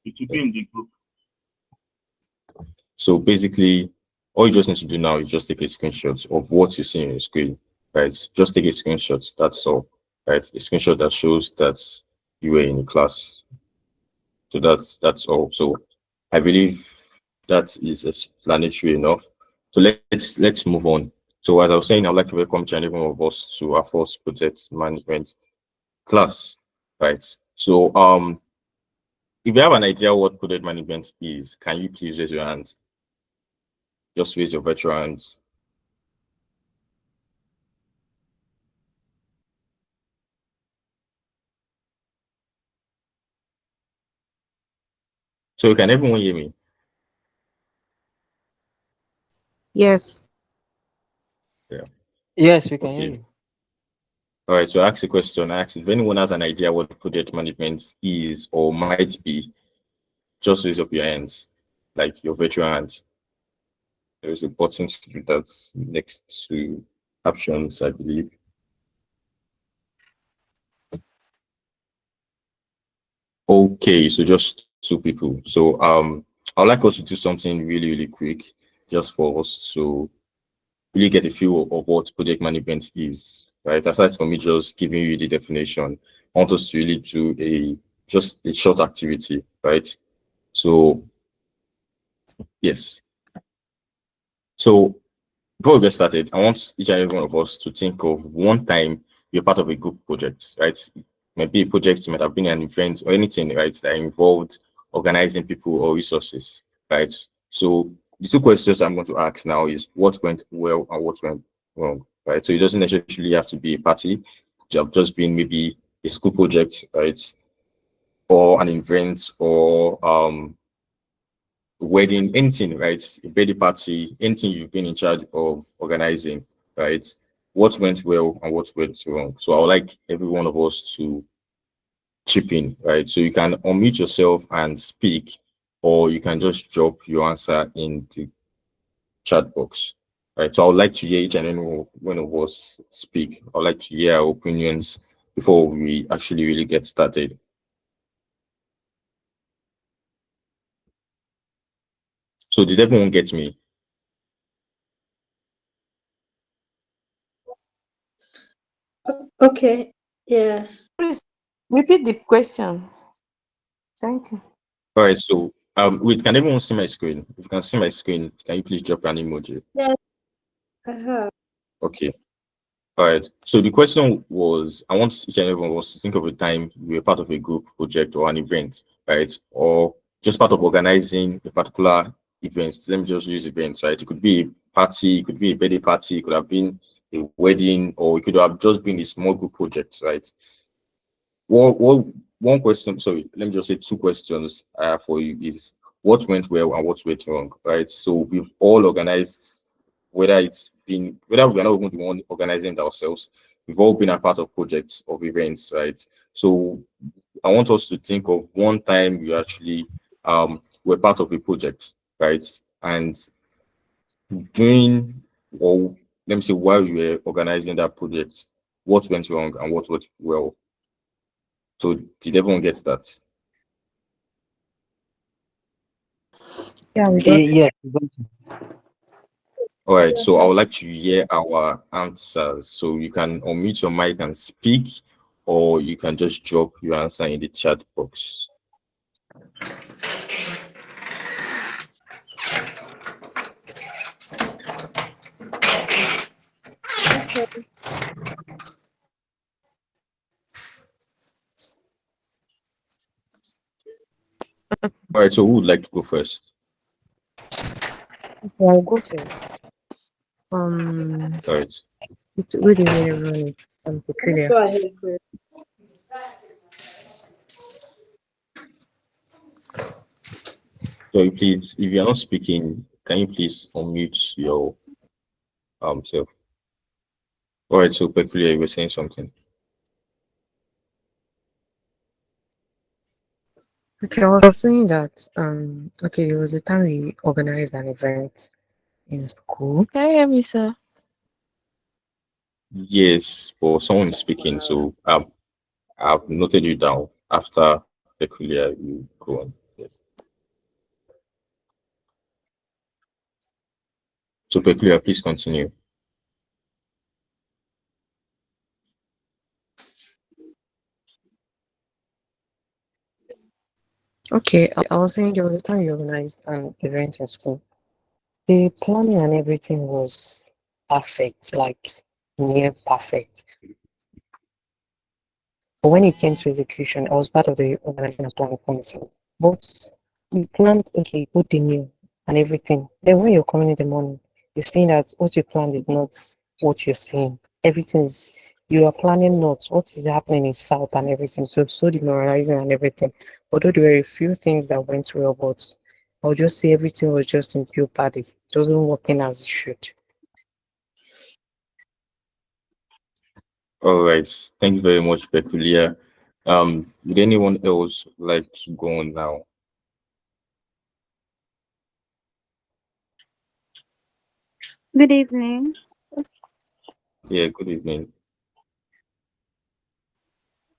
It will be in the group. So basically, all you just need to do now is just take a screenshot of what you see on your screen, right? Just take a screenshot. That's all, right? A screenshot that shows that you were in the class. So that's all. So I believe that is explanatory enough. So let's move on. So as I was saying, I'd like to welcome each and every one of us to our first project management class, right? So if you have an idea what project management is, can you please raise your hand? Just raise your virtual hands. So can everyone hear me? Yes. Yeah. Yes, we can hear Okay. you. All right. So I ask a question. I ask if anyone has an idea what project management is or might be, just raise up your hands, like your virtual hands. There is a button to do that next to options, I believe. Okay, so just two people. So I'd like us to do something really, really quick, just for us to really get a feel of what project management is, right? Aside from me just giving you the definition, I want us to really do just a short activity, right? So yes. So before we get started, I want each and every one of us to think of one time you're part of a group project, right? Maybe a project might have been an event or anything, right, that involved organizing people or resources, right? So the two questions I'm going to ask now is what went well and what went wrong, right? So it doesn't necessarily have to be a party, it have just been maybe a school project, right? Or an event or wedding, anything, right? A birthday party, anything you've been in charge of organizing, right? What went well and what went wrong. So I would like every one of us to chip in, right? So you can unmute yourself and speak, or you can just drop your answer in the chat box, right? So I would like to hear each and every one of us speak. I would like to hear our opinions before we actually really get started. So did everyone get me? Okay. Yeah. Please repeat the question. Thank you. All right, so wait, can everyone see my screen? If you can see my screen, can you please drop an emoji? Yes. I have. Okay. All right. So the question was, I want each and every one of us to think of a time you were part of a group project or an event, right? Or just part of organizing a particular event. Let me just use events, right? It could be a party, it could be a birthday party, it could have been a wedding, or it could have just been a small group project, right? One question, sorry, let me just say two questions for you is what went well and what went wrong, right? So we've all organized, whether we're not even the one organizing it ourselves, we've all been a part of projects of events, right? So I want us to think of one time we actually were part of a project, right? And during, or let me say while we were organizing that project, what went wrong and what went well. So did everyone get that? Yeah, we got Yes. All right, so I would like to hear our answers. So you can unmute your mic and speak, or you can just drop your answer in the chat box. All right, so who would like to go first? I'll go first. All right. It's really, really, really peculiar. Go ahead, please. So please, if you're not speaking, can you please unmute your self? All right, so peculiar, you were saying something. Okay, I was saying that okay, there was a time we organized an event in school. Can you hear me, sir? Yes, but someone is speaking, so I've noted you down. After peculiar, you go on. Yes. Super clear. Please continue. Okay, I was saying there was a time you organized an event in school. The planning and everything was perfect, like near perfect. But when it came to execution, I was part of the organizing and planning committee. But we planned, okay, both the meal and everything. Then when you're coming in the morning, you're seeing that what you planned is not what you're seeing. Everything is, you are planning not what is happening in South and everything. So demoralizing and everything. Although there were a few things that went well, but I would just say everything was just in pure party. It wasn't working as it should. All right. Thank you very much, Peculiar. Would anyone else like to go on now? Good evening. Yeah, good evening.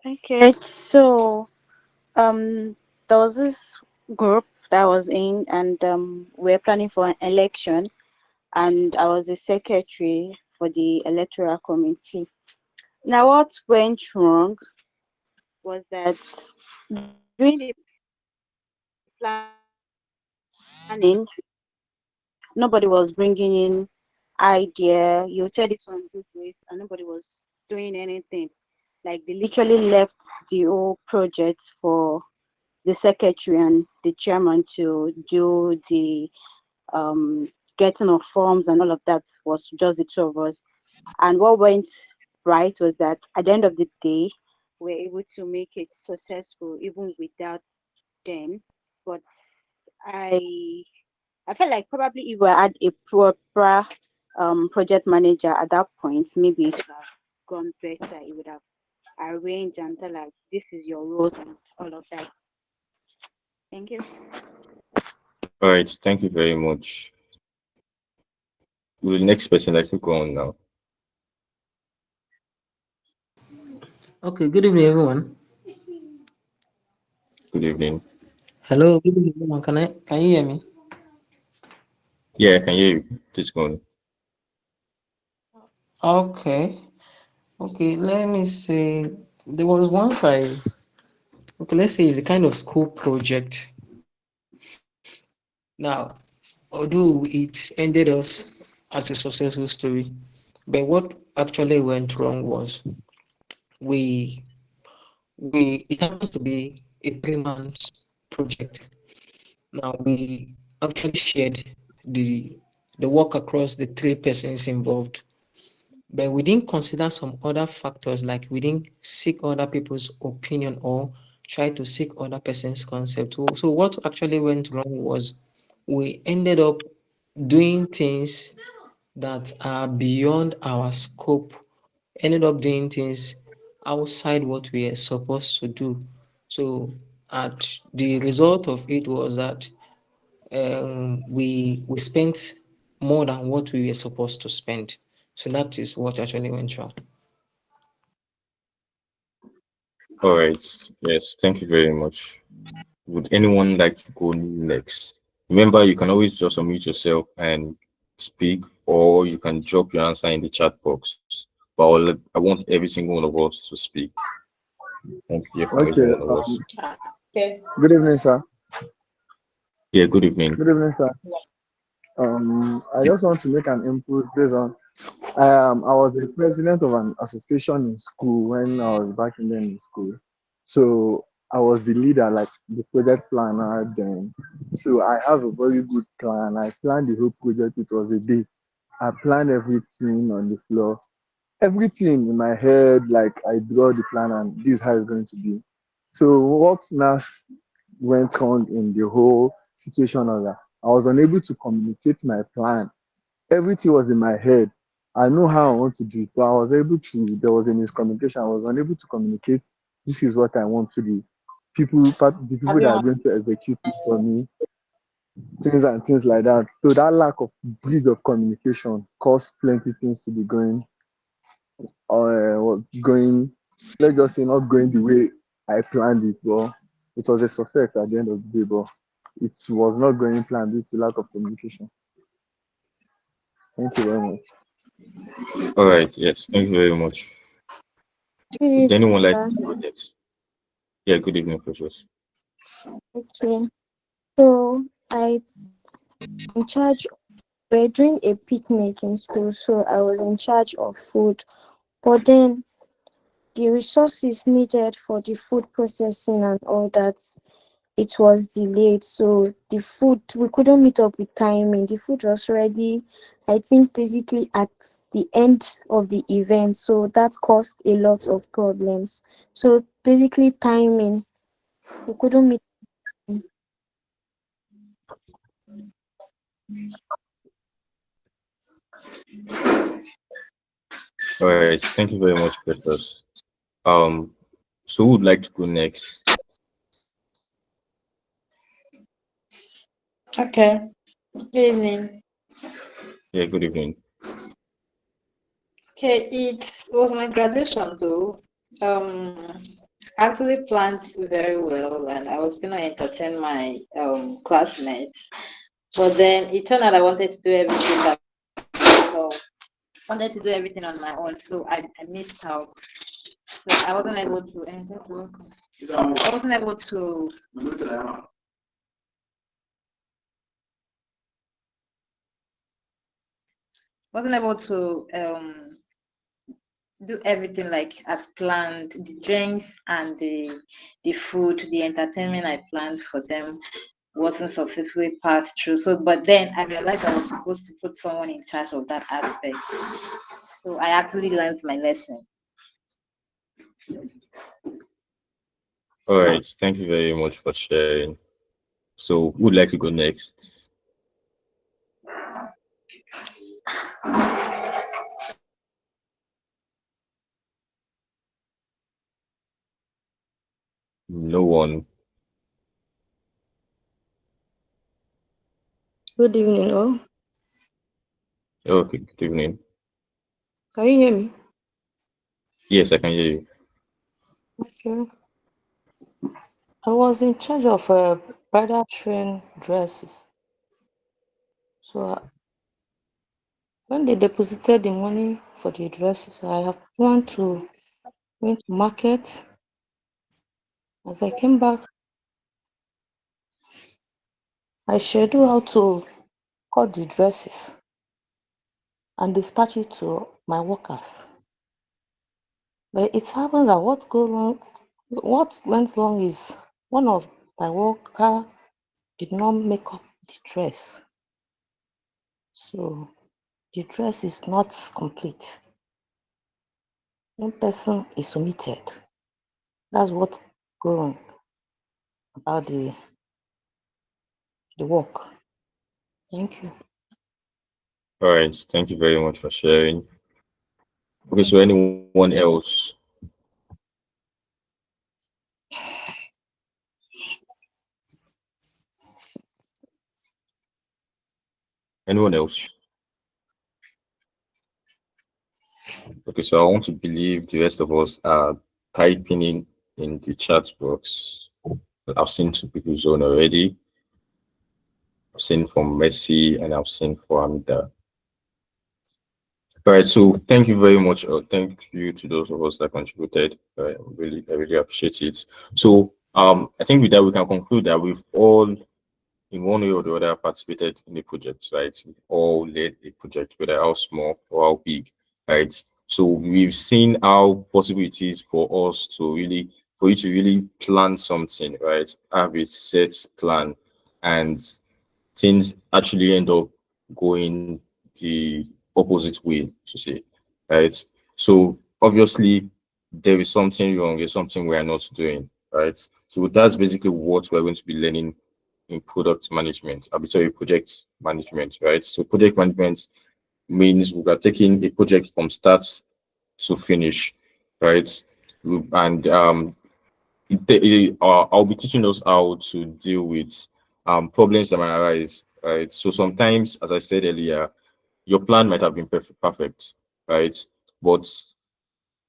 Okay, so um, there was this group that I was in, and we are planning for an election, and I was the secretary for the electoral committee. Now, what went wrong was that during the planning, nobody was bringing in idea. You tell this one do this, and nobody was doing anything. Like they literally left the whole project for the secretary and the chairman to do the um, getting of forms and all of that was just the two of us. And what went right was that at the end of the day, we were able to make it successful even without them. But I I felt like probably if we had a proper project manager at that point, maybe it would have gone better. It would have arranged and tell like this is your roles and all of that. Thank you. All right. Thank you very much. Will the next person like to go on now? Okay, good evening, everyone. Good evening. Hello, good evening, everyone. Can you hear me? Yeah, I can hear you. Please go on. Okay, okay. Let me say there was once okay. Let's say it's a kind of school project. Now, although it ended us as a successful story, but what actually went wrong was we we it happened to be a 3 month project. Now we actually shared the the work across the three persons involved. But we didn't consider some other factors, like we didn't seek other people's opinion or try to seek other person's concept. So what actually went wrong was we ended up doing things that are beyond our scope, ended up doing things outside what we are supposed to do. So at the result of it was that we spent more than what we were supposed to spend. So that is what actually went wrong. All right. Yes, thank you very much. Would anyone like to go next? Remember, you can always just unmute yourself and speak, or you can drop your answer in the chat box. But I want every single one of us to speak. Thank you from every Okay. one of us. Okay. Good evening, sir. Yeah, good evening. Good evening, sir. I Yeah. just want to make an input based on. I was the president of an association in school when I was back in then in school. So I was the leader, like the project planner then. So I have a very good plan. I planned the whole project. It was a day. I planned everything on the floor, everything in my head. Like I draw the plan, and this is how it's going to be. So what now went wrong in the whole situation of that? I was unable to communicate my plan. Everything was in my head. I know how I want to do it, but I was able to, there was a miscommunication. I was unable to communicate, this is what I want to do. The people that are going to execute it for me, things like that. So that lack of bridge of communication caused plenty things to be going, let's just say not going the way I planned it, but it was a success at the end of the day, but it was not going planned due to lack of communication. Thank you very much. All right. Yes. Thank you very much. Good Would evening, anyone like sir. to go next? Yeah. Good evening, Precious. Okay. So I in charge we're doing a picnic in school, so I was in charge of food. But then the resources needed for the food processing and all that, it was delayed. So the food we couldn't meet up with timing. The food was ready, I think basically at the end of the event. So that caused a lot of problems. So basically timing. We couldn't meet. All right. Thank you very much, Precious. Um. So who would like to go next? Okay. Good evening. Yeah. Good evening. Okay, it was my graduation though. I actually planned very well and I was gonna entertain my classmates. But then it turned out I wanted to do everything by myself. I wanted to do everything on my own, so I missed out. So I wasn't able to enter to work. I wasn't able to wasn't able to do everything like as planned. The drinks and the food, the entertainment I planned for them wasn't successfully passed through. So, but then I realized I was supposed to put someone in charge of that aspect. So I actually learned my lesson. All right. Thank you very much for sharing. So who would like to go next? No one. Good evening, all. Okay. Good evening. Can you hear me? Yes, I can hear you. Okay. I was in charge of bridal train dresses. So when they deposited the money for the dresses, I have planned to went to market. As I came back, I scheduled how to cut the dresses and dispatch it to my workers. But it happened that what went wrong is one of my worker did not make up the dress. So the dress is not complete. One person is omitted. That's what's going about the work. Thank you. All right. Thank you very much for sharing. Okay. So anyone else? Anyone else? Okay. So I want to believe the rest of us are typing in the chat box. I've seen two people zone already. I've seen from Messi and I've seen from Amida. All right, so thank you very much. Thank you to those of us that contributed. I really appreciate it. So, I think with that we can conclude that we've all, in one way or the other, participated in the project, right? We all led the project, whether how small or how big, right? So we've seen how possible it is for us to really, for you to really plan something, right? Have a set plan, and things actually end up going the opposite way, to say, right? So obviously there is something wrong, there's something we are not doing, right? So that's basically what we're going to be learning in product management. I'll be sorry, project management, right? So project management means we are taking a project from start to finish, right? And I'll be teaching us how to deal with problems that might arise, right? So sometimes, as I said earlier, your plan might have been perfect, right? But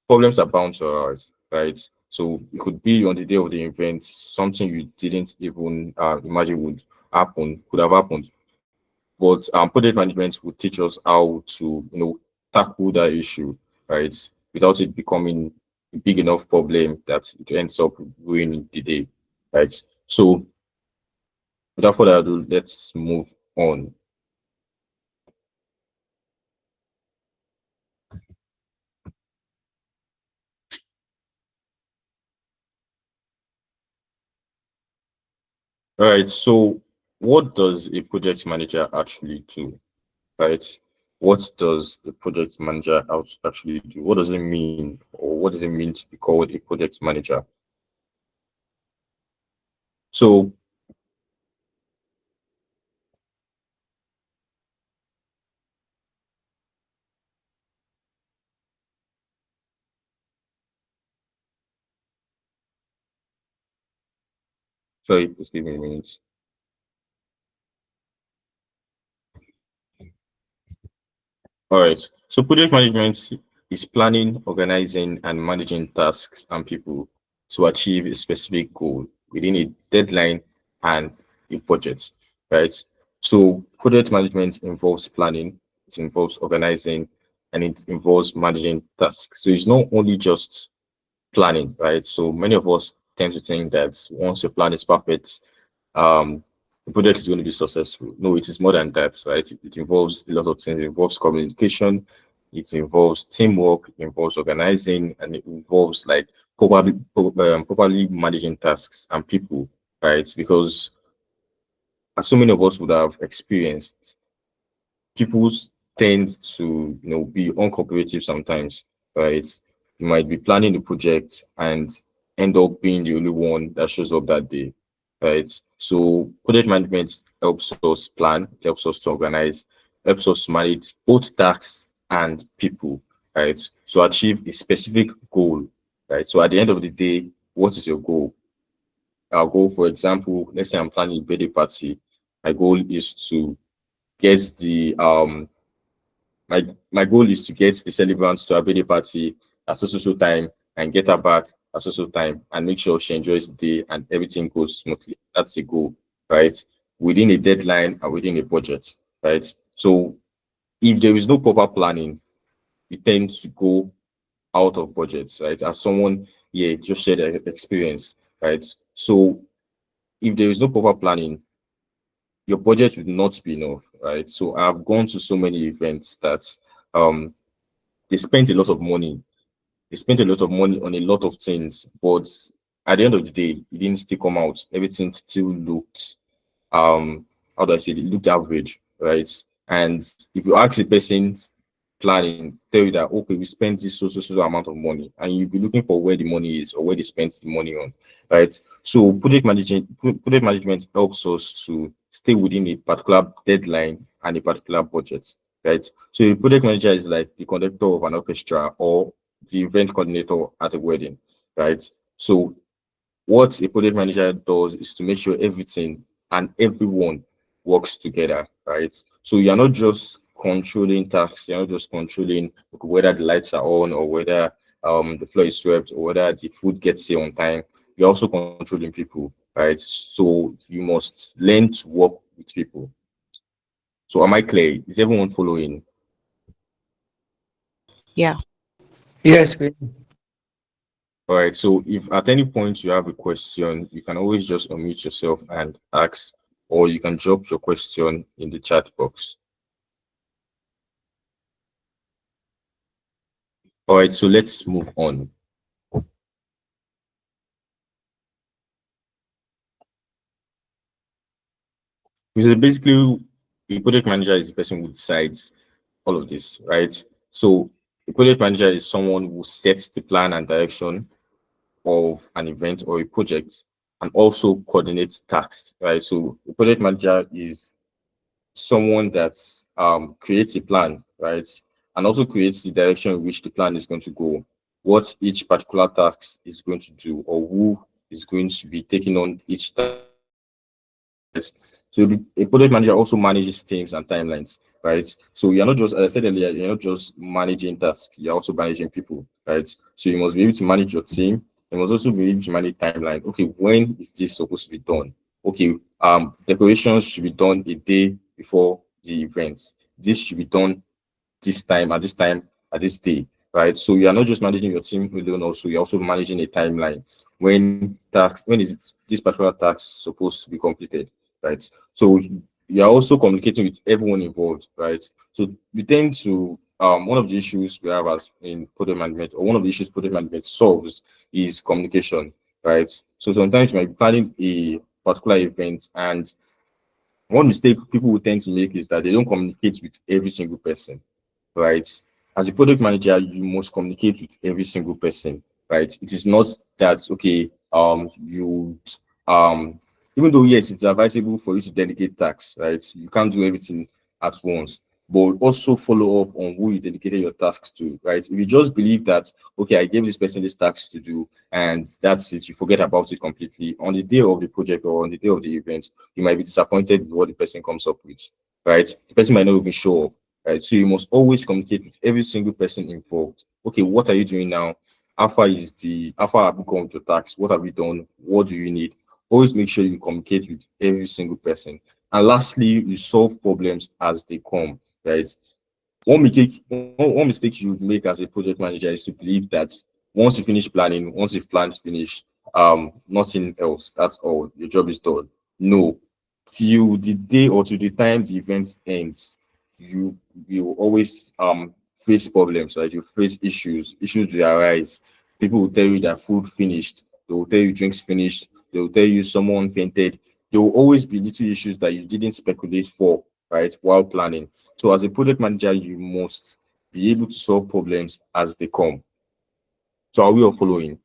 problems are bound to arise, right? So it could be on the day of the event, something you didn't even imagine would happen, could have happened. but project management will teach us how to, tackle that issue, right, without it becoming a big enough problem that it ends up ruining the day, right? So without further ado, let's move on. All right, so what does a project manager actually do, right? What does a project manager actually do? What does it mean, or what does it mean to be called a project manager? So, sorry, just give me a minute. All right. So project management is planning, organizing, and managing tasks and people to achieve a specific goal within a deadline and a budget, right? So project management involves planning, it involves organizing, and it involves managing tasks. So it's not only just planning, right? So many of us tend to think that once your plan is perfect, um, the project is going to be successful. No, it is more than that, right? It involves a lot of things. It involves communication, it involves teamwork, it involves organizing, and it involves like properly managing tasks and people, right? Because as so many of us would have experienced, people tend to be uncooperative sometimes, right? You might be planning the project and end up being the only one that shows up that day, right? So project management helps us plan, helps us to organize, helps us manage both tasks and people, right? So achieve a specific goal, right? So at the end of the day, what is your goal? Our goal, for example, let's say I'm planning a birthday party. My goal is to get the my goal is to get the celebrants to our birthday party at so time and get her back at so time and make sure she enjoys the day and everything goes smoothly. That's the goal, right? Within a deadline and within a budget, right? So if there is no proper planning, we tend to go out of budget, right? As someone here just shared their experience, right? So if there is no proper planning, your budget would not be enough, right? So I've gone to so many events that um they spent a lot of money. They spent a lot of money on a lot of things, but at the end of the day, it didn't still come out. Everything still looked how do I say it? It looked average, right? And if you ask the person planning, tell you that okay, we spent this so amount of money, and you'll be looking for where the money is or where they spent the money on, right? So project management helps us to stay within a particular deadline and a particular budget, right? So a project manager is like the conductor of an orchestra or the event coordinator at a wedding, right? So what a project manager does is to make sure everything and everyone works together, right? So you're not just controlling tasks, you're not just controlling whether the lights are on or whether the floor is swept or whether the food gets here on time. You're also controlling people, right? So you must learn to work with people. So am I clear? Is everyone following? Yeah. Yes, we- All right, so if at any point you have a question, you can always just unmute yourself and ask, or you can drop your question in the chat box. All right, so let's move on. Because basically, a project manager is the person who decides all of this, right? So a project manager is someone who sets the plan and direction of an event or a project and also coordinates tasks, right? So a project manager is someone that creates a plan, right? And also creates the direction in which the plan is going to go, what each particular task is going to do, or who is going to be taking on each task. So a project manager also manages teams and timelines, right? So you're not just, as I said earlier, you're not just managing tasks, you're also managing people, right? So you must be able to manage your team. You must also be able to manage timeline. Okay, when is this supposed to be done? Okay, decorations should be done a day before the events. This should be done this time, at this time, at this day, right? So you are not just managing your team alone, also you're also managing a timeline. When is this particular task supposed to be completed, right? So you are also communicating with everyone involved, right? So we tend to one of the issues we have as in project management, or one of the issues project management solves is communication, right? So sometimes you might be planning a particular event, and one mistake people will tend to make is that they don't communicate with every single person, right? As a product manager, you must communicate with every single person, right? It is not that okay, you um even though yes, it's advisable for you to delegate tasks, right? You can't do everything at once, but also follow up on who you dedicated your tasks to, right? If you just believe that okay, I gave this person this task to do and that's it, you forget about it completely. On the day of the project or on the day of the event, you might be disappointed with what the person comes up with, right? The person might not even show up, right? So you must always communicate with every single person involved. Okay, what are you doing now? How far have you gone with your tasks? What have you done? What do you need? Always make sure you communicate with every single person. And lastly, you solve problems as they come, right? One mistake you make as a project manager is to believe that once you finish planning, once you've planned finish, nothing else. That's all. Your job is done. No, till the day or to the time the event ends, you you always face problems, right? You face issues. Issues will arise. People will tell you that food finished. They will tell you drinks finished. They will tell you someone fainted. There will always be little issues that you didn't speculate for, right, while planning. So as a project manager, you must be able to solve problems as they come. So are we all following?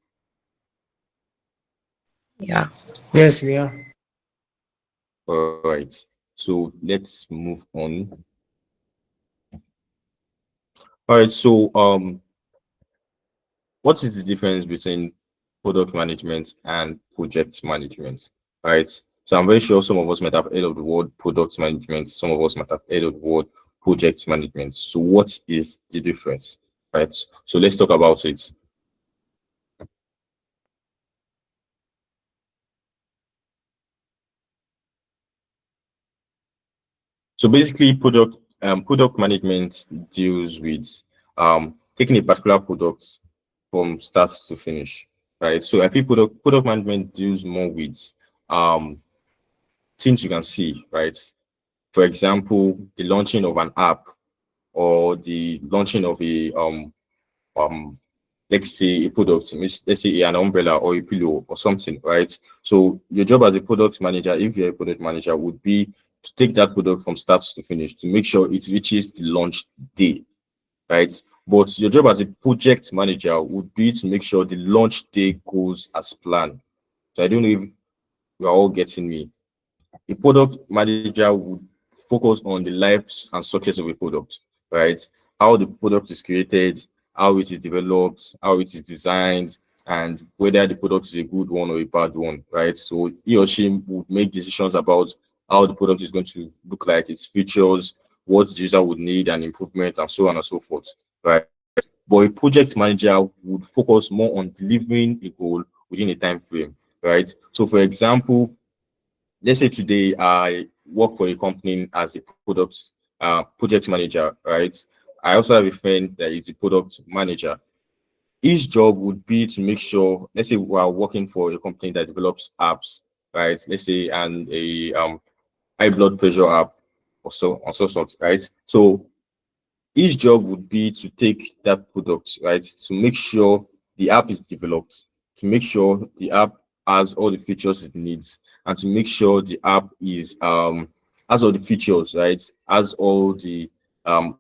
Yeah. Yes, we are. All right. So let's move on. All right. So what is the difference between product management and project management? Right. So I'm very sure some of us might have heard of the word product management. Some of us might have heard of the word project management. So what is the difference? Right. So let's talk about it. So basically, product management deals with taking a particular product from start to finish, right? So I think product management deals more with um things you can see, right? For example, the launching of an app or the launching of a um let's say a product, let's say an umbrella or a pillow or something, right? So your job as a product manager, if you're a product manager, would be to take that product from start to finish to make sure it reaches the launch day, right? But your job as a project manager would be to make sure the launch day goes as planned. So I don't know if we're all getting me. A product manager would focus on the life and success of a product, right? How the product is created, how it is developed, how it is designed, and whether the product is a good one or a bad one, right? So he or she would make decisions about how the product is going to look like, its features, what the user would need, and improvement, and so on and so forth, right? But a project manager would focus more on delivering a goal within a time frame, right? So, for example, let's say today I work for a company as a product project manager, right? I also have a friend that is a product manager. Each job would be to make sure, let's say we are working for a company that develops apps, right? Let's say and a high blood pressure app or so sort, right? So each job would be to take that product, right, to make sure the app is developed, to make sure the app has all the features it needs, and to make sure the app is has all the features, right, um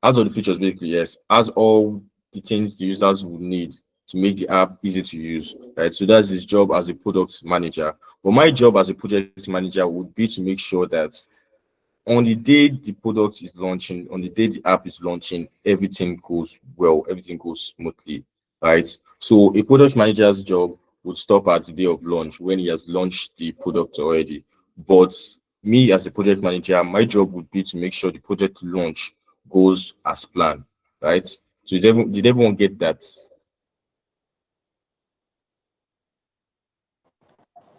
has all the features basically, yes, has all the things the users would need to make the app easy to use, right? So that's his job as a product manager. But my job as a project manager would be to make sure that on the day the product is launching, on the day the app is launching, everything goes well, everything goes smoothly, right? So a product manager's job would stop at the day of launch when he has launched the product already. But me as a project manager, my job would be to make sure the project launch goes as planned, right? So did everyone get that?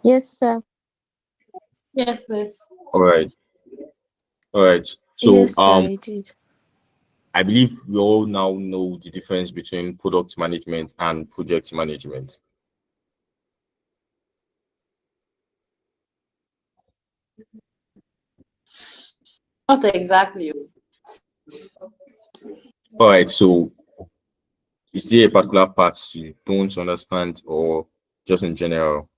Yes, sir. Yes, please. All right. All right. So Yes, I did. I believe we all now know the difference between product management and project management. Not exactly. All right. So is there a particular part you don't understand or just in general?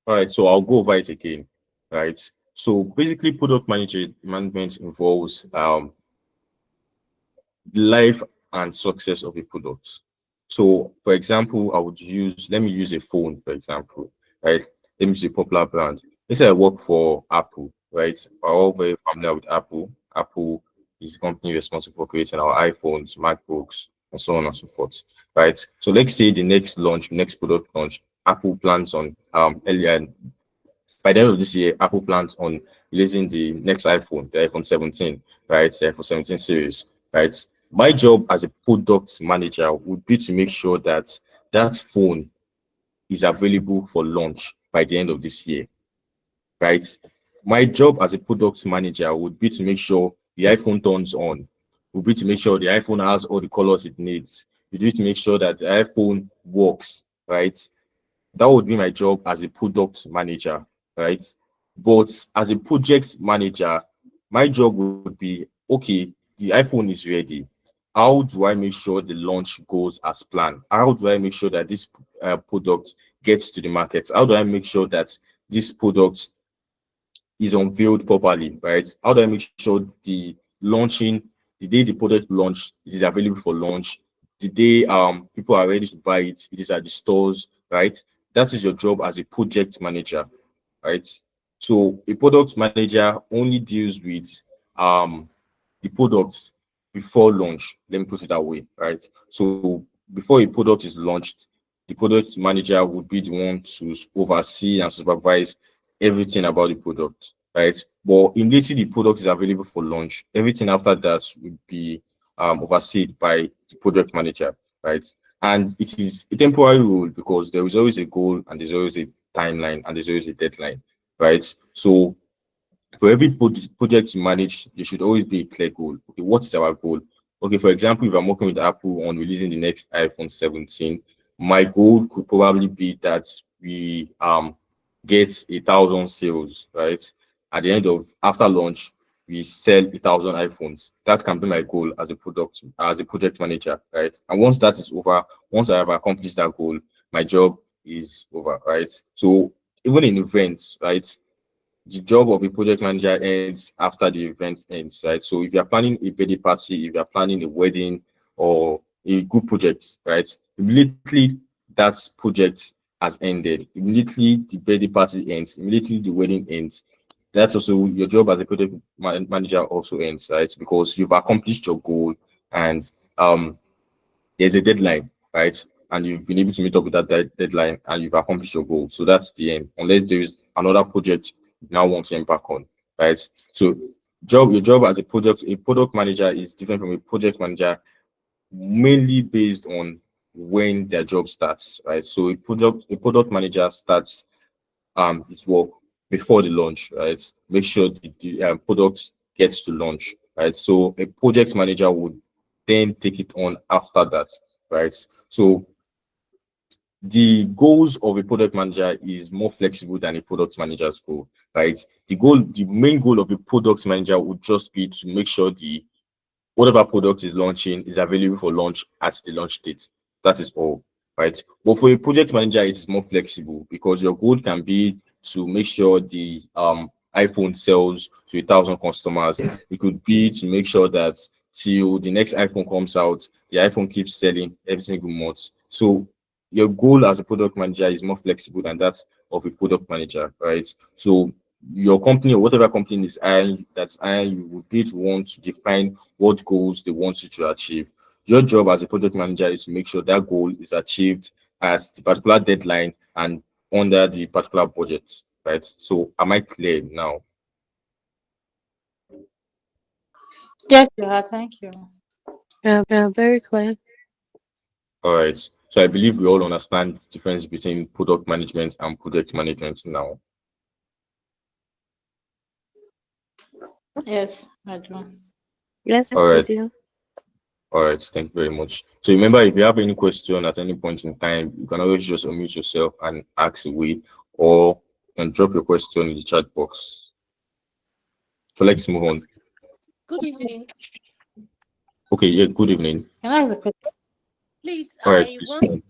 All right. So I'll go over it again. Right. So basically management involves the life and success of a product. So, for example, let me use a phone, for example, right? Let me use a popular brand. Let's say I work for Apple, right? We're all very familiar with Apple. Apple is the company responsible for creating our iPhones, MacBooks, and so on and so forth, right? So, let's say the next product launch, Apple plans on earlier by the end of this year, Apple plans on releasing the next iPhone, the iPhone 17, right? The iPhone 17 series, right? My job as a product manager would be to make sure that that phone is available for launch by the end of this year, right? My job as a product manager would be to make sure the iPhone turns on, would be to make sure the iPhone has all the colors it needs, would be to make sure that the iPhone works, right? That would be my job as a product manager, right? But as a project manager, my job would be okay, the iPhone is ready. How do I make sure the launch goes as planned? How do I make sure that this product gets to the market? How do I make sure that this product is unveiled properly, right? How do I make sure the day the product launch, it is available for launch, the day people are ready to buy it, it is at the stores, right? That is your job as a project manager, right? So a product manager only deals with um the products before launch. Let me put it that way, right? So before a product is launched, the product manager would be the one to oversee and supervise everything about the product, right? But immediately the product is available for launch, everything after that would be overseen by the product manager, right? And it is a temporary role because there is always a goal and there's always a timeline and there's always a deadline, right? So for every project you manage, there should always be a clear goal. Okay, what is our goal? Okay, for example, if I'm working with Apple on releasing the next iPhone 17, my goal could probably be that we get 1,000 sales, right? At the end of after launch, we sell 1,000 iPhones. That can be my goal as a project manager, right? And once that is over, once I have accomplished that goal, my job is over, right? So even in events, right? The job of a project manager ends after the event ends, right? So if you're planning a birthday party, if you're planning a wedding or a good project, right? Immediately that project has ended. Immediately the birthday party ends. Immediately the wedding ends. That's also your job as a project manager also ends, right? Because you've accomplished your goal and there's a deadline, right? And you've been able to meet up with that deadline and you've accomplished your goal. So that's the end, unless there is another project you now want to embark on, right? So your job as a product manager is different from a project manager, mainly based on when their job starts, right? So a product manager starts his work before the launch, right? Make sure the product gets to launch, right? So a project manager would then take it on after that, right? So the goals of a product manager is more flexible than a product manager's goal, right? The main goal of a product manager would just be to make sure the whatever product is launching is available for launch at the launch date. That is all, right? But for a project manager, it is more flexible because your goal can be to make sure the iPhone sells to 1,000 customers. It could be to make sure that till the next iPhone comes out, the iPhone keeps selling every single month. So your goal as a product manager is more flexible than that of a product manager, right? So your company or whatever company is hiring that's hiring you would be to want to define what goals they want you to achieve. Your job as a project manager is to make sure that goal is achieved at the particular deadline and under the particular budget, right? So am I clear now? Yes, you are. Thank you. Very clear. All right. So I believe we all understand the difference between product management and project management now. Yes, I do. Yes, All we right. do. All right. Thank you very much. So remember, if you have any question at any point in time, you can always just unmute yourself and ask away, or you can drop your question in the chat box. So let's move on. Good evening. Okay. Yeah. Good evening. Can I have a question? Please, All right. I want to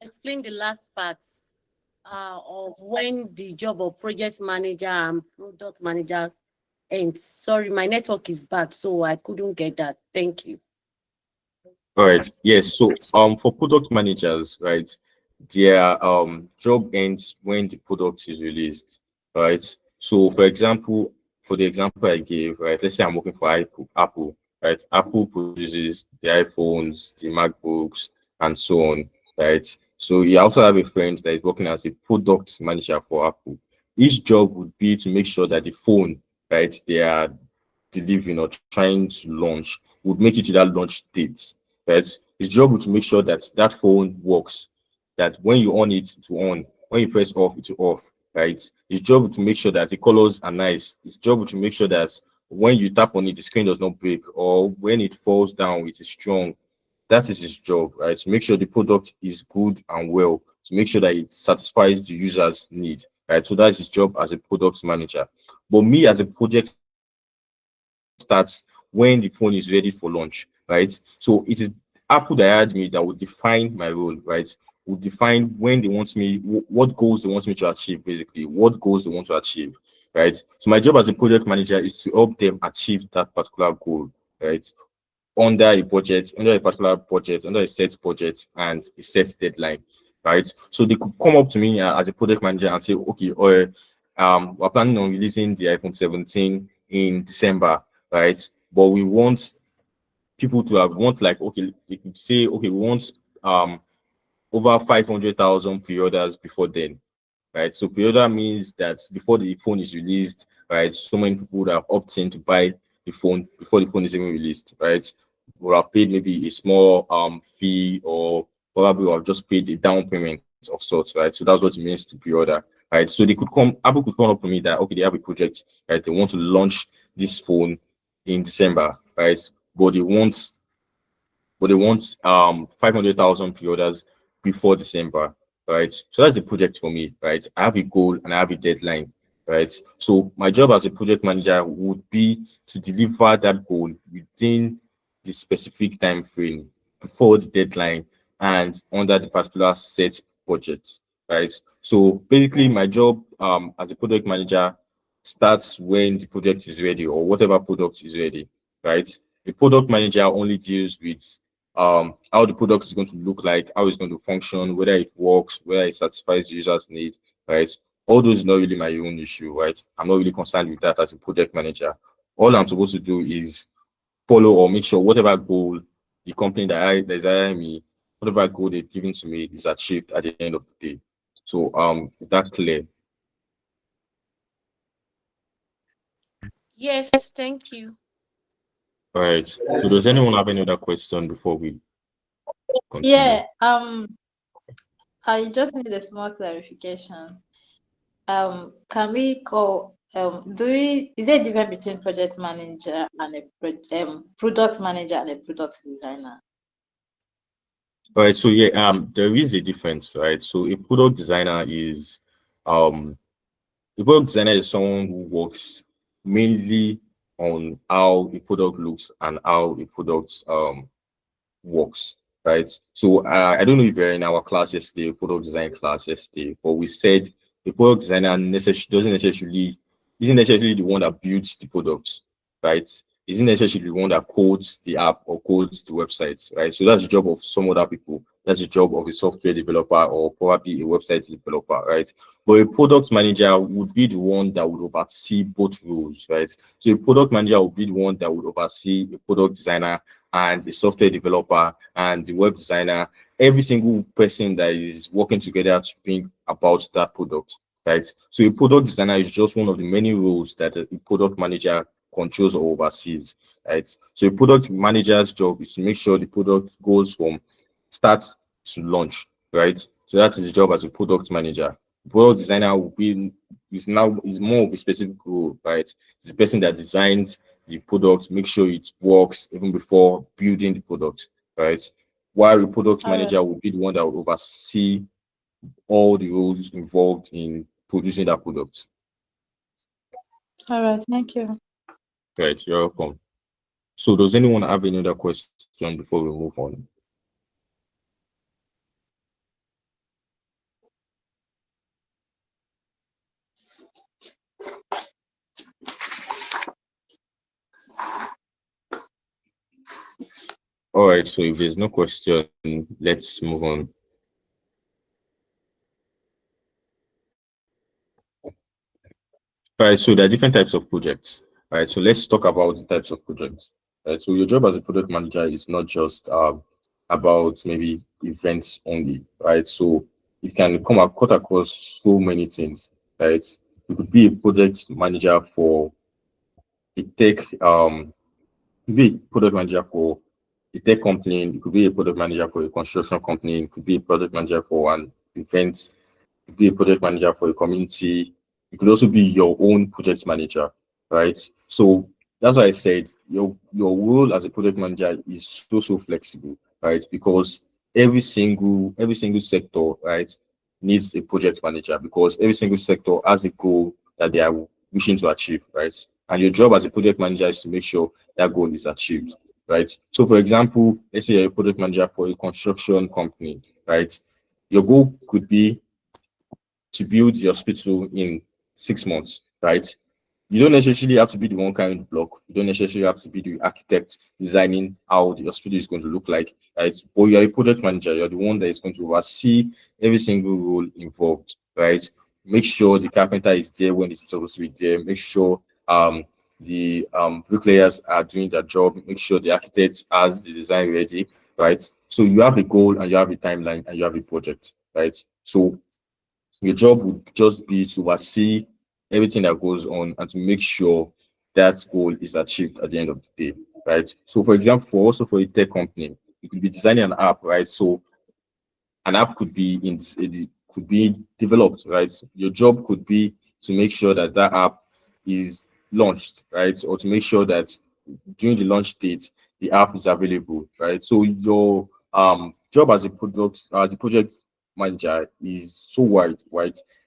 explain the last part of when the job of project manager and product manager ends. Sorry, my network is bad, so I couldn't get that. Thank you. All right. Yes. So for product managers, right, their job ends when the product is released, right? So for example, for the example I gave, right, let's say I'm working for Apple, right? Apple produces the iPhones, the MacBooks, and so on, right? So you also have a friend that is working as a product manager for Apple. Each job would be to make sure that the phone, right, they are delivering or trying to launch would make it to that launch date, right? His job is to make sure that that phone works, that when you on it to on, when you press off it to off, right? His job is to make sure that the colors are nice. His job is to make sure that when you tap on it, the screen does not break, or when it falls down, it is strong. That is his job, right? To make sure the product is good and well, to make sure that it satisfies the user's need, right? So that's his job as a product manager. But me as a project starts when the phone is ready for launch, right? So it is Apple that hired me that would define my role, right? Would define when they want me, what goals they want me to achieve, basically, what goals they want to achieve, right? So my job as a project manager is to help them achieve that particular goal, right? Under a particular budget, under a set budget and a set deadline, right? So they could come up to me as a project manager and say, okay, or we're planning on releasing the iPhone 17 in December, right? But we want people to have want like okay, they could say okay, we want over 500,000 pre-orders before then, right? So pre-order means that before the phone is released, right? So many people would have opted in to buy the phone before the phone is even released, right? Would have paid maybe a small fee, or probably would have just paid a down payment of sorts, right? So that's what it means to pre-order, right? So they could come, Apple could come up to me that okay, they have a project, right? They want to launch this phone in December, right? But they want 500,000 pre-orders before December, right? So that's the project for me, right? I have a goal and I have a deadline, right? So my job as a project manager would be to deliver that goal within the specific time frame before the deadline and under the particular set budget, right? So basically my job as a project manager starts when the project is ready or whatever product is ready, right? The product manager only deals with how the product is going to look like, how it's going to function, whether it works, whether it satisfies the user's need, right? All those is not really my own issue, right? I'm not really concerned with that as a project manager. All I'm supposed to do is follow or make sure whatever goal the company that is hiring me, whatever goal they've given to me is achieved at the end of the day. So is that clear? Yes, thank you. All right. So does anyone have any other question before we continue? Yeah, I just need a small clarification. Can we call is there a difference between project manager and a product manager and a product designer? All right, so yeah, there is a difference, right? So um, a product designer is someone who works mainly on how a product looks and how a product works, right? So I don't know if you're in our class yesterday, product design class yesterday, but we said the product designer isn't necessarily the one that builds the product, right? Isn't necessarily the one that codes the app or codes the website, right? So that's the job of some other people. That's the job of a software developer or probably a website developer, right? But a product manager would be the one that would oversee both roles, right? So a product manager would be the one that would oversee a product designer and the software developer and the web designer, every single person that is working together to bring about that product, right? So a product designer is just one of the many roles that a product manager controls or oversees, right? So a product manager's job is to make sure the product goes from start to launch, right? So that is the job as a product manager. Product designer will be is more of a specific role, right? It's the person that designs the product, make sure it works even before building the product, right? While the product All right. manager will be the one that will oversee all the roles involved in producing that product. All right, thank you. Right, you're welcome. So does anyone have any other question before we move on? All right, so if there's no question, let's move on. All right, so there are different types of projects. All right, so let's talk about the types of projects. All right, so your job as a product manager is not just about maybe events only, right? So you can cut across so many things, right? You could be a project manager for a tech, you could be a product manager for a tech company, you could be a product manager for a construction company, you could be a product manager for an event, you could be a project manager for a community. You could also be your own project manager, right? So that's why I said your role as a project manager is so flexible, right? Because every single sector, right, needs a project manager because every single sector has a goal that they are wishing to achieve, right? And your job as a project manager is to make sure that goal is achieved, right? So, for example, let's say you're a project manager for a construction company, right? Your goal could be to build the hospital in 6 months, right? You don't necessarily have to be the one carrying the block. You don't necessarily have to be the architect designing how the hospital is going to look like, right? But you're a project manager. You're the one that is going to oversee every single role involved, right? Make sure the carpenter is there when it's supposed to be there. Make sure the bricklayers are doing their job. Make sure the architects has the design ready, right? So you have a goal and you have a timeline and you have a project, right? So your job would just be to oversee everything that goes on and to make sure that goal is achieved at the end of the day, right? So, for example, for a tech company, you could be designing an app, right? So, an app could be developed, right? Your job could be to make sure that that app is launched, right? Or to make sure that during the launch date, the app is available, right? So your job as a project manager is so wide,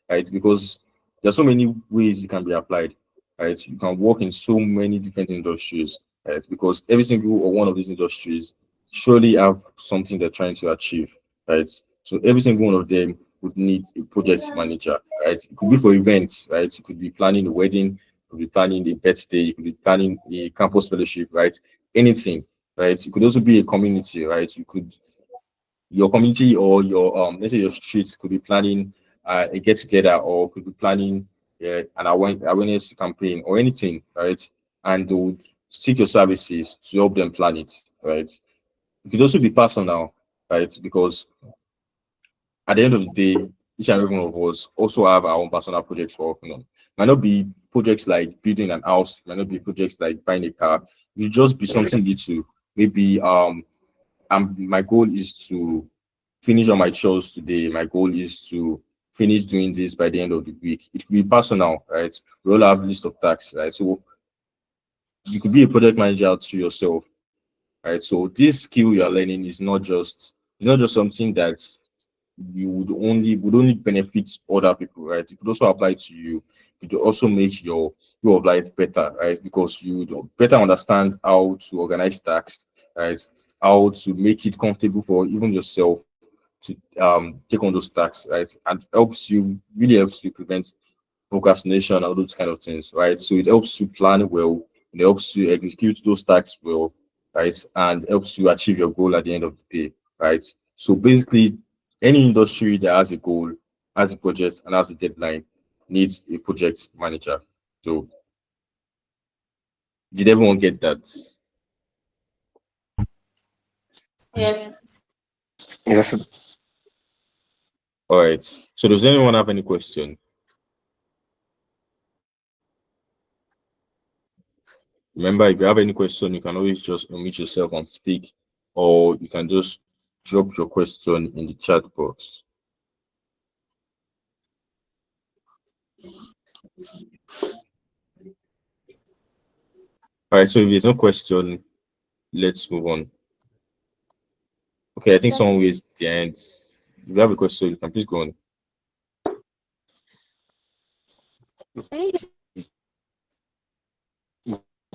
right? Because there's so many ways it can be applied, right? You can work in so many different industries, right? Because every single or one of these industries surely have something they're trying to achieve, right? So every single one of them would need a project manager, right? It could be for events, right? You could be planning a wedding, you could be planning a birthday, you could be planning a campus fellowship, right? Anything, right? You could also be a community, right? Your community or your let's say your street could be planning a get together or could be planning an awareness campaign or anything, right? And they would seek your services to help them plan it, right? It could also be personal, right? Because at the end of the day, each and every one of us also have our own personal projects we're working on. Might not be projects like building an house, might not be projects like buying a car. It just be something little. Maybe my goal is to finish all my chores today. My goal is to finish doing this by the end of the week. It could be personal, right? We all have a list of tasks, right? So you could be a project manager to yourself, right? So this skill you are learning is not just something that you would only benefit other people, right? It could also apply to you. It could also make your way of life better, right? Because you would better understand how to organize tasks, right? How to make it comfortable for even yourself to take on those tasks, right? And really helps you prevent procrastination and all those kind of things, right? So it helps you plan well, it helps you execute those tasks well, right? And helps you achieve your goal at the end of the day, right? So basically, any industry that has a goal, has a project, and has a deadline needs a project manager. So did everyone get that? Yes. Yes. All right. So does anyone have any question? Remember, if you have any question, you can always just unmute yourself and speak, or you can just drop your question in the chat box. All right, so if there's no question, let's move on. Okay, I think someone raised the hand. If you have a question, you can please go on.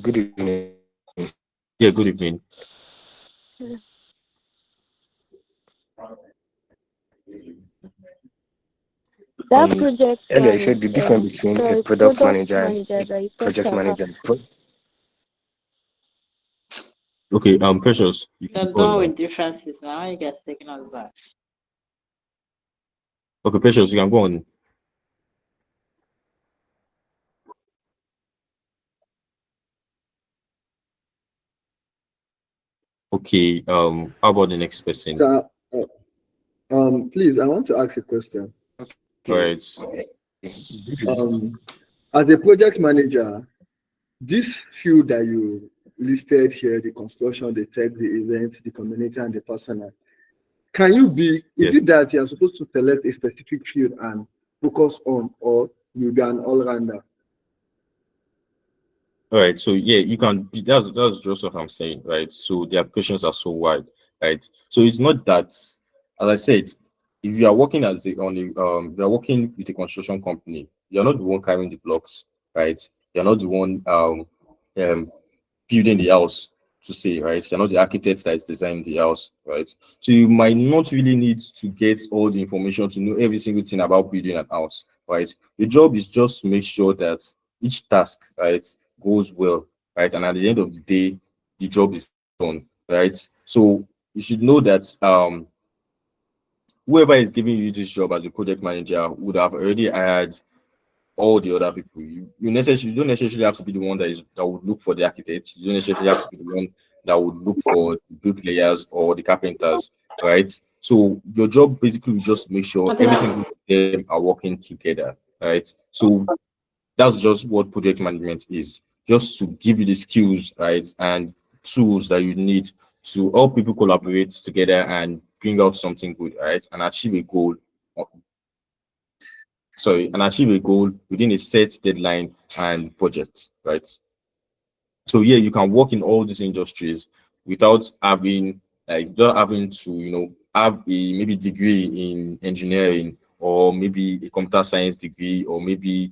Good evening. Yeah, good evening. That project Earlier, you said the difference between a product manager and a project manager. Okay, Precious. You're done with differences now. You guys taking us back. Okay, Precious, you can go on. Okay, how about the next person? Sir, please, I want to ask a question. Okay. All right. As a project manager, this field that you listed here, the construction, the tech, the event, the community, and the personal, can you be, is it that you're supposed to select a specific field and focus on, or you'll be an all-rounder? All right, so yeah, you can be, that's just what I'm saying, right? So the applications are so wide, right? So it's not that, as I said, if you are working as a you are working with a construction company, you're not the one carrying the blocks, right? You're not the one building the house, to say, right? You're not the architect that is designing the house, right? So you might not really need to get all the information to know every single thing about building an house, right? The job is just to make sure that each task, right, goes well, right? And at the end of the day, the job is done, right? So you should know that whoever is giving you this job as a project manager would have already hired all the other people. You don't necessarily have to be the one that would look for the architects. You don't necessarily have to be the one that would look for the bricklayers or the carpenters, right? So your job basically will just make sure every single of them are working together, right? So that's just what project management is, just to give you the skills, right, and tools that you need to help people collaborate together and bring out something good, right, and achieve a goal. And achieve a goal within a set deadline and budget, right? So yeah, you can work in all these industries without having to, have a maybe degree in engineering, or maybe a computer science degree, or maybe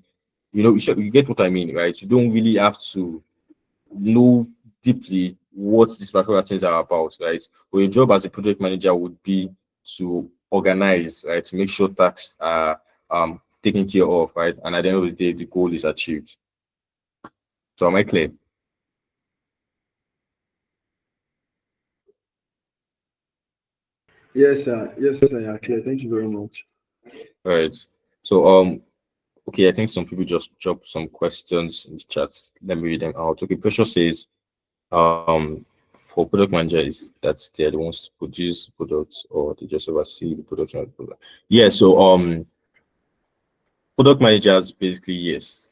you get what I mean, right? You don't really have to know deeply what these particular things are about, right? But your job as a project manager would be to organize, right? To make sure tasks are taken care of, right? And at the end of the day, the goal is achieved. So am I clear? Yes, sir. Yes, sir. Yeah, clear. Thank you very much. All right. So okay, I think some people just dropped some questions in the chat. Let me read them out. Okay, Precious says, for product manager, is that they're the ones to produce products, or they just oversee the production of the product? Yeah, so product managers basically, yes,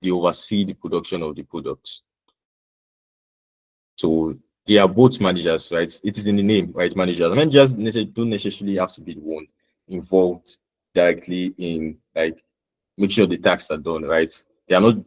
they oversee the production of the products. So they are both managers, right? It is in the name, right? Managers. Managers don't necessarily have to be the one involved directly in, like, make sure the tasks are done, right? They are not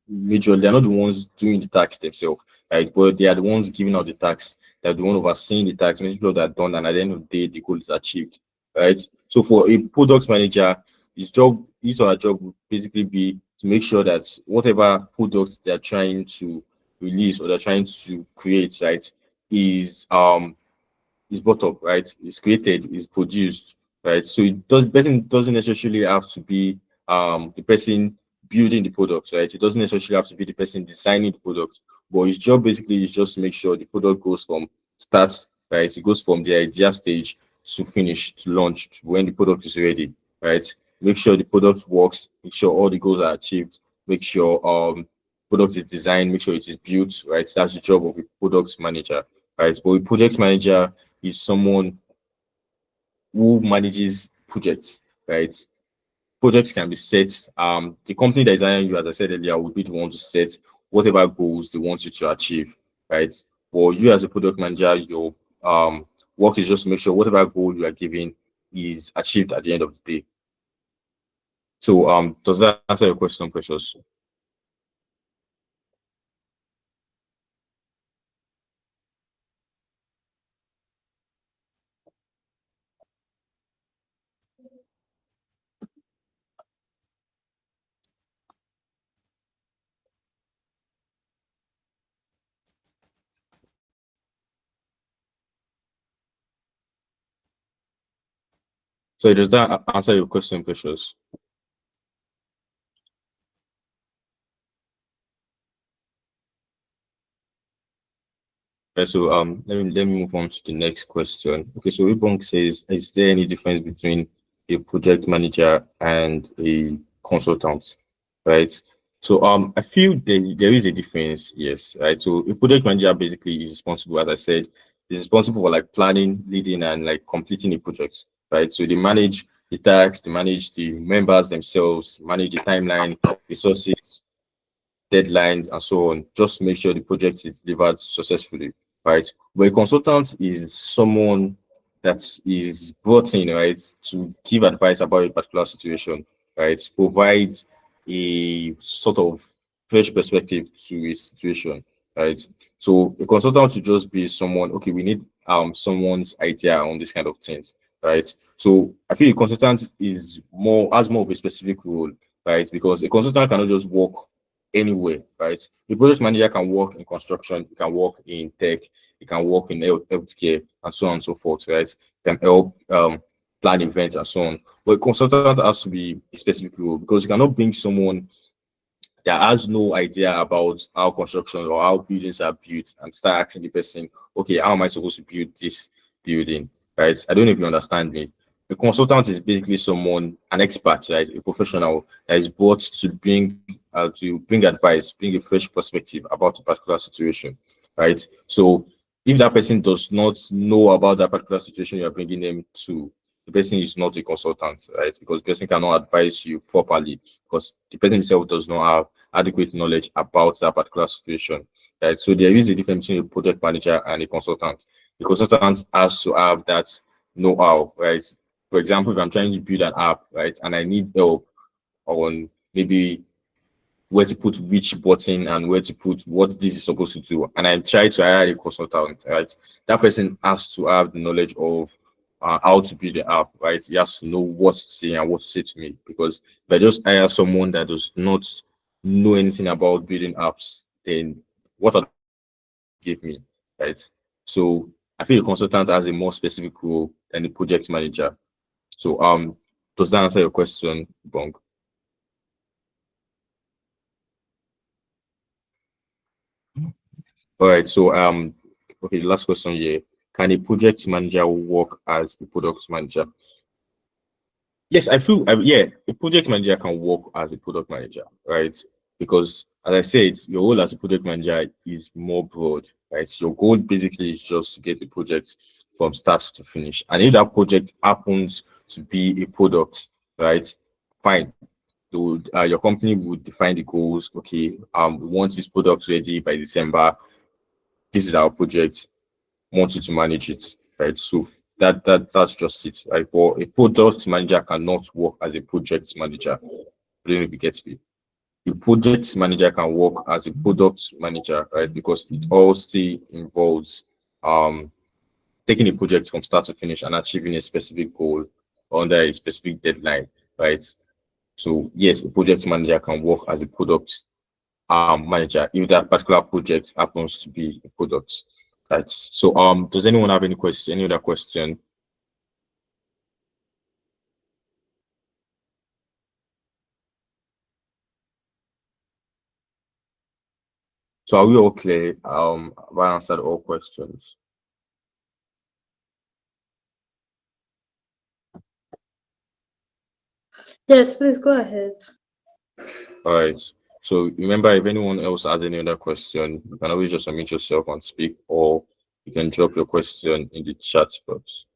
they're not the ones doing the tasks themselves, right? But they are the ones giving out the tasks. They're the one overseeing the tasks, making sure they're done, and at the end of the day, the goal is achieved, right? So for a product manager, his or her job would basically be to make sure that whatever products they're trying to release or they're trying to create, right, is brought up, right? Is created, is produced, right? So the person doesn't necessarily have to be the person building the product, right? It doesn't necessarily have to be the person designing the product, but his job basically is just to make sure the product goes from start, right? It goes from the idea stage to finish, to launch, to when the product is ready, right? Make sure the product works, make sure all the goals are achieved, make sure product is designed, make sure it is built, right? That's the job of a product manager, right? But a project manager is someone who manages projects, right? Projects can be set. The company that is hiring you, as I said earlier, will be the one to set whatever goals they want you to achieve, right? Or you as a product manager, your work is just to make sure whatever goal you are giving is achieved at the end of the day. So does that answer your question, Precious? So does that answer your question, Precious? Okay, so let me move on to the next question. Okay, so Ibong says, is there any difference between a project manager and a consultant? Right. So I feel there is a difference, yes, right. So a project manager basically is responsible, as I said, is responsible for like planning, leading, and like completing a project, right? So they manage the tasks, they manage the members themselves, manage the timeline, resources, deadlines, and so on, just to make sure the project is delivered successfully, right? But a consultant is someone that is brought in, right, to give advice about a particular situation, right? Provide a sort of fresh perspective to a situation, right? So a consultant should just be someone, okay, we need someone's idea on this kind of things, right? So I feel a consultant is more of a specific role, right? Because a consultant cannot just work anywhere, right? The project manager can work in construction, he can work in tech, he can work in healthcare, and so on and so forth, right? Can help plan events and so on. But a consultant has to be a specific role because you cannot bring someone that has no idea about how construction or how buildings are built and start asking the person, okay, how am I supposed to build this building? Right? I don't know if you understand me. A consultant is basically someone, an expert, right? A professional that is brought to bring advice, bring a fresh perspective about a particular situation, right? So if that person does not know about that particular situation you're bringing them to, the person is not a consultant, right? Because the person cannot advise you properly because the person himself does not have adequate knowledge about that particular situation. Right? So there is a difference between a project manager and a consultant. The consultant has to have that know-how, right? For example, if I'm trying to build an app, right, and I need help on maybe where to put which button and where to put what this is supposed to do, and I try to hire a consultant, right? That person has to have the knowledge of how to build the app, right? He has to know what to say and what to say to me. Because if I just hire someone that does not know anything about building apps, then what are they give me, right? So I feel a consultant has a more specific role than the project manager. So does that answer your question, Bong? All right. So okay, last question here. Can a project manager work as a product manager? Yes, I feel yeah, a project manager can work as a product manager, right? Because as I said, your role as a project manager is more broad, right? Your goal basically is just to get the project from start to finish. And if that project happens to be a product, right? Fine. Your company would define the goals. Okay, we want this product ready by December. This is our project. Want you to manage it, right? So that's just it, right? But a product manager cannot work as a project manager. I don't know if you get me. A project manager can work as a product manager, right? Because it all still involves taking a project from start to finish and achieving a specific goal under a specific deadline, right? So yes, a project manager can work as a product manager if that particular project happens to be a product. Right. So does anyone have any other question? So are we all clear? Have I answered all questions? Yes, please go ahead. All right. So remember, if anyone else has any other question, you can always just unmute yourself and speak, or you can drop your question in the chat box.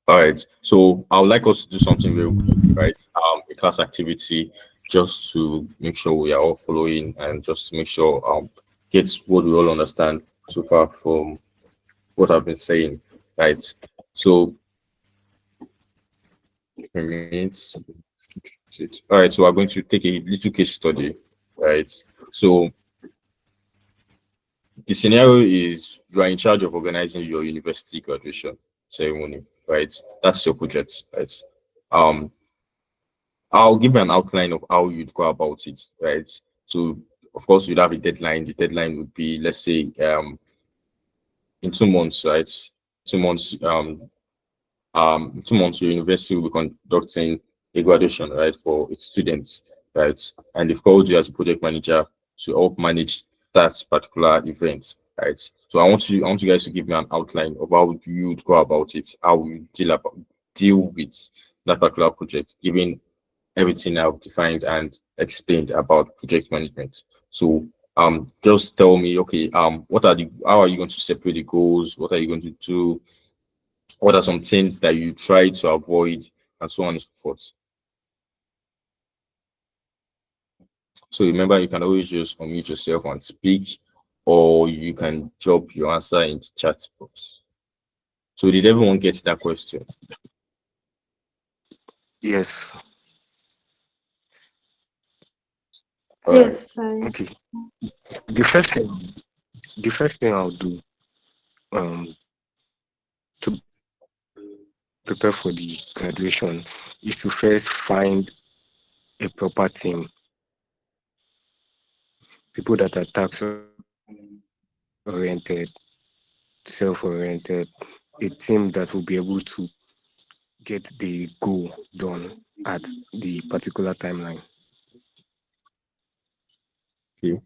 All right. So I would like us to do something real quick, right? A class activity. just to make sure we are all following and just to make sure get what we all understand so far from what I've been saying, right? So, a minute. All right, so we're going to take a little case study, right? So, the scenario is you are in charge of organizing your university graduation ceremony, right? That's your project, right? Um, I'll give you an outline of how you'd go about it, right? So, of course, you'd have a deadline. The deadline would be, let's say, in 2 months, right? 2 months, 2 months, your university will be conducting a graduation, right, for its students, right? And they've called you as a project manager to help manage that particular event, right? So I want you guys to give me an outline of how you would go about it, how you deal with that particular project, given everything I've defined and explained about project management. So just tell me, okay, how are you going to separate the goals? What are you going to do? What are some things that you try to avoid, and so on and so forth? So remember, you can always just unmute yourself and speak, or you can drop your answer in the chat box. So did everyone get that question? Yes. Yes. Okay. The first thing I'll do to prepare for the graduation is to first find a proper team, people that are tax oriented, self-oriented, a team that will be able to get the goal done at the particular timeline. Okay.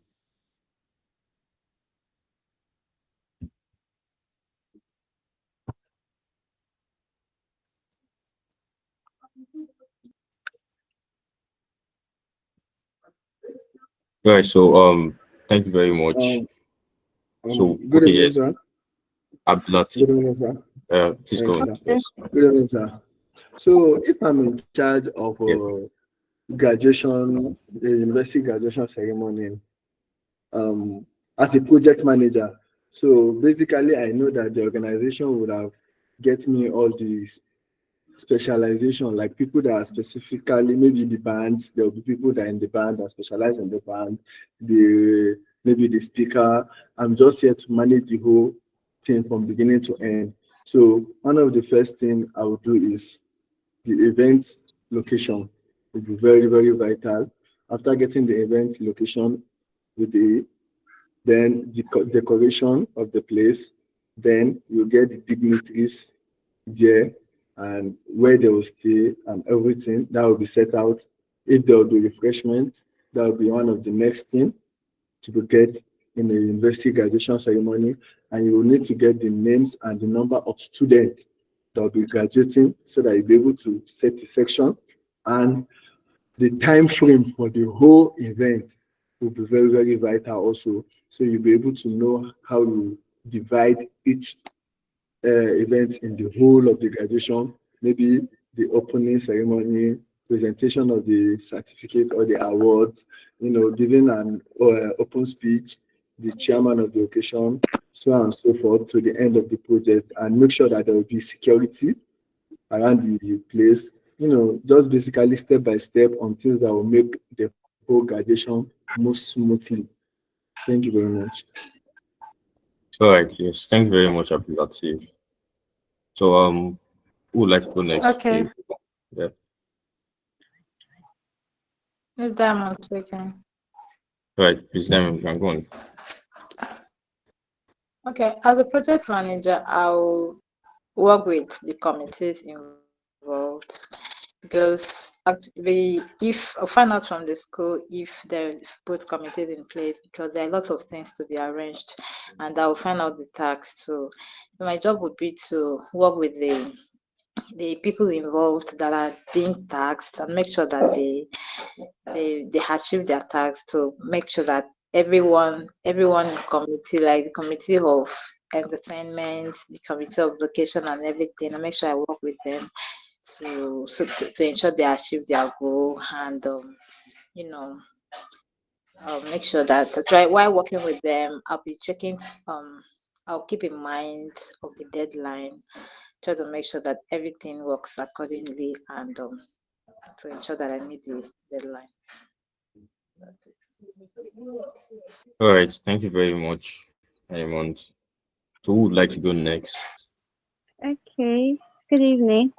Right. So thank you very much. So Good okay, evening, yes, sir. Abdulati. Good evening, sir. Please Thanks, go on. sir. Yes. Good evening, sir. So, if I'm in charge of Yes. graduation, the university graduation ceremony, as a project manager, so basically, I know that the organization would have get me all these specialization, like people that are specifically maybe the bands. There will be people that are in the band that specialize in the band. Maybe the speaker. I'm just here to manage the whole thing from beginning to end. So one of the first thing I would do is the event location will be very, very vital. After getting the event location with then the decoration of the place, then you get the dignitaries there and where they will stay and everything that will be set out. If there will be refreshment, that will be one of the next thing to be get in a university graduation ceremony. And you will need to get the names and the number of students that will be graduating so that you'll be able to set the section, and the time frame for the whole event will be very, very vital also. So you'll be able to know how you divide each event in the whole of the graduation, maybe the opening ceremony, presentation of the certificate or the award, giving an open speech, the chairman of the occasion, so on and so forth to the end of the project, and make sure that there will be security around the place, just basically step by step on things that will make the whole graduation move smoothly. Thank you very much. All right. Yes. Thank you very much, Abdulati. So who would like to go next? Okay. Please? Yeah. Miss Diamond speaking. Right. Please, then I'm going. Okay, as a project manager, I'll work with the committees involved, because actually, if I find out from the school if there's both committees in place, because there are lots of things to be arranged, and I will find out the tasks. So my job would be to work with the people involved that are being taxed and make sure that they achieve their tasks, to make sure that everyone in the committee, like the committee of entertainment, the committee of location and everything, I make sure I work with them to ensure they achieve their goal, and make sure that try while working with them, I'll be checking. I'll keep in mind of the deadline. Try to make sure that everything works accordingly, and to ensure that I meet the deadline. All right, thank you very much, Raymond. So who would like to go next? Okay, good evening.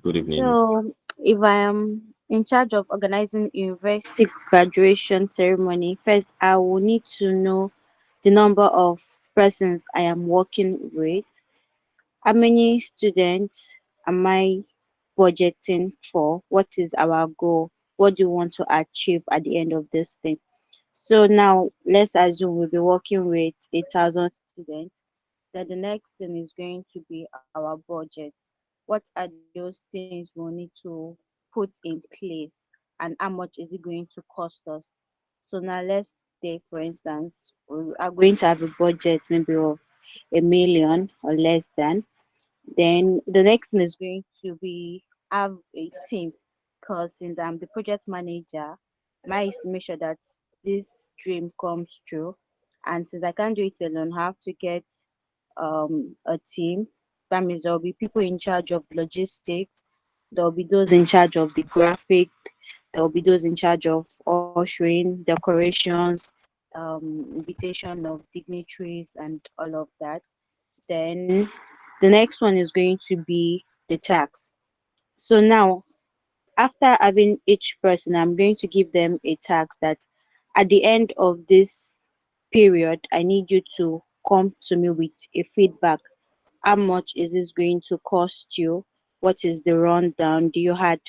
Good evening. So, if I am in charge of organizing university graduation ceremony, first I will need to know the number of persons I am working with. How many students am I budgeting for? What is our goal? What do you want to achieve at the end of this thing? So now let's assume we'll be working with 1,000 students. Then the next thing is going to be our budget. What are those things we'll need to put in place and how much is it going to cost us? So now let's take for instance, we are going to have a budget maybe of 1 million or less than. Then the next thing is going to be have a team, because since I'm the project manager, my is to make sure that this dream comes true. And since I can't do it alone, I have to get a team. That means there will be people in charge of logistics, there will be those in charge of the graphic, there will be those in charge of ushering, decorations, invitation of dignitaries, and all of that. Then the next one is going to be the tax. So now, after having each person, I'm going to give them a tax that at the end of this period, I need you to come to me with a feedback. How much is this going to cost you? What is the rundown? Do you had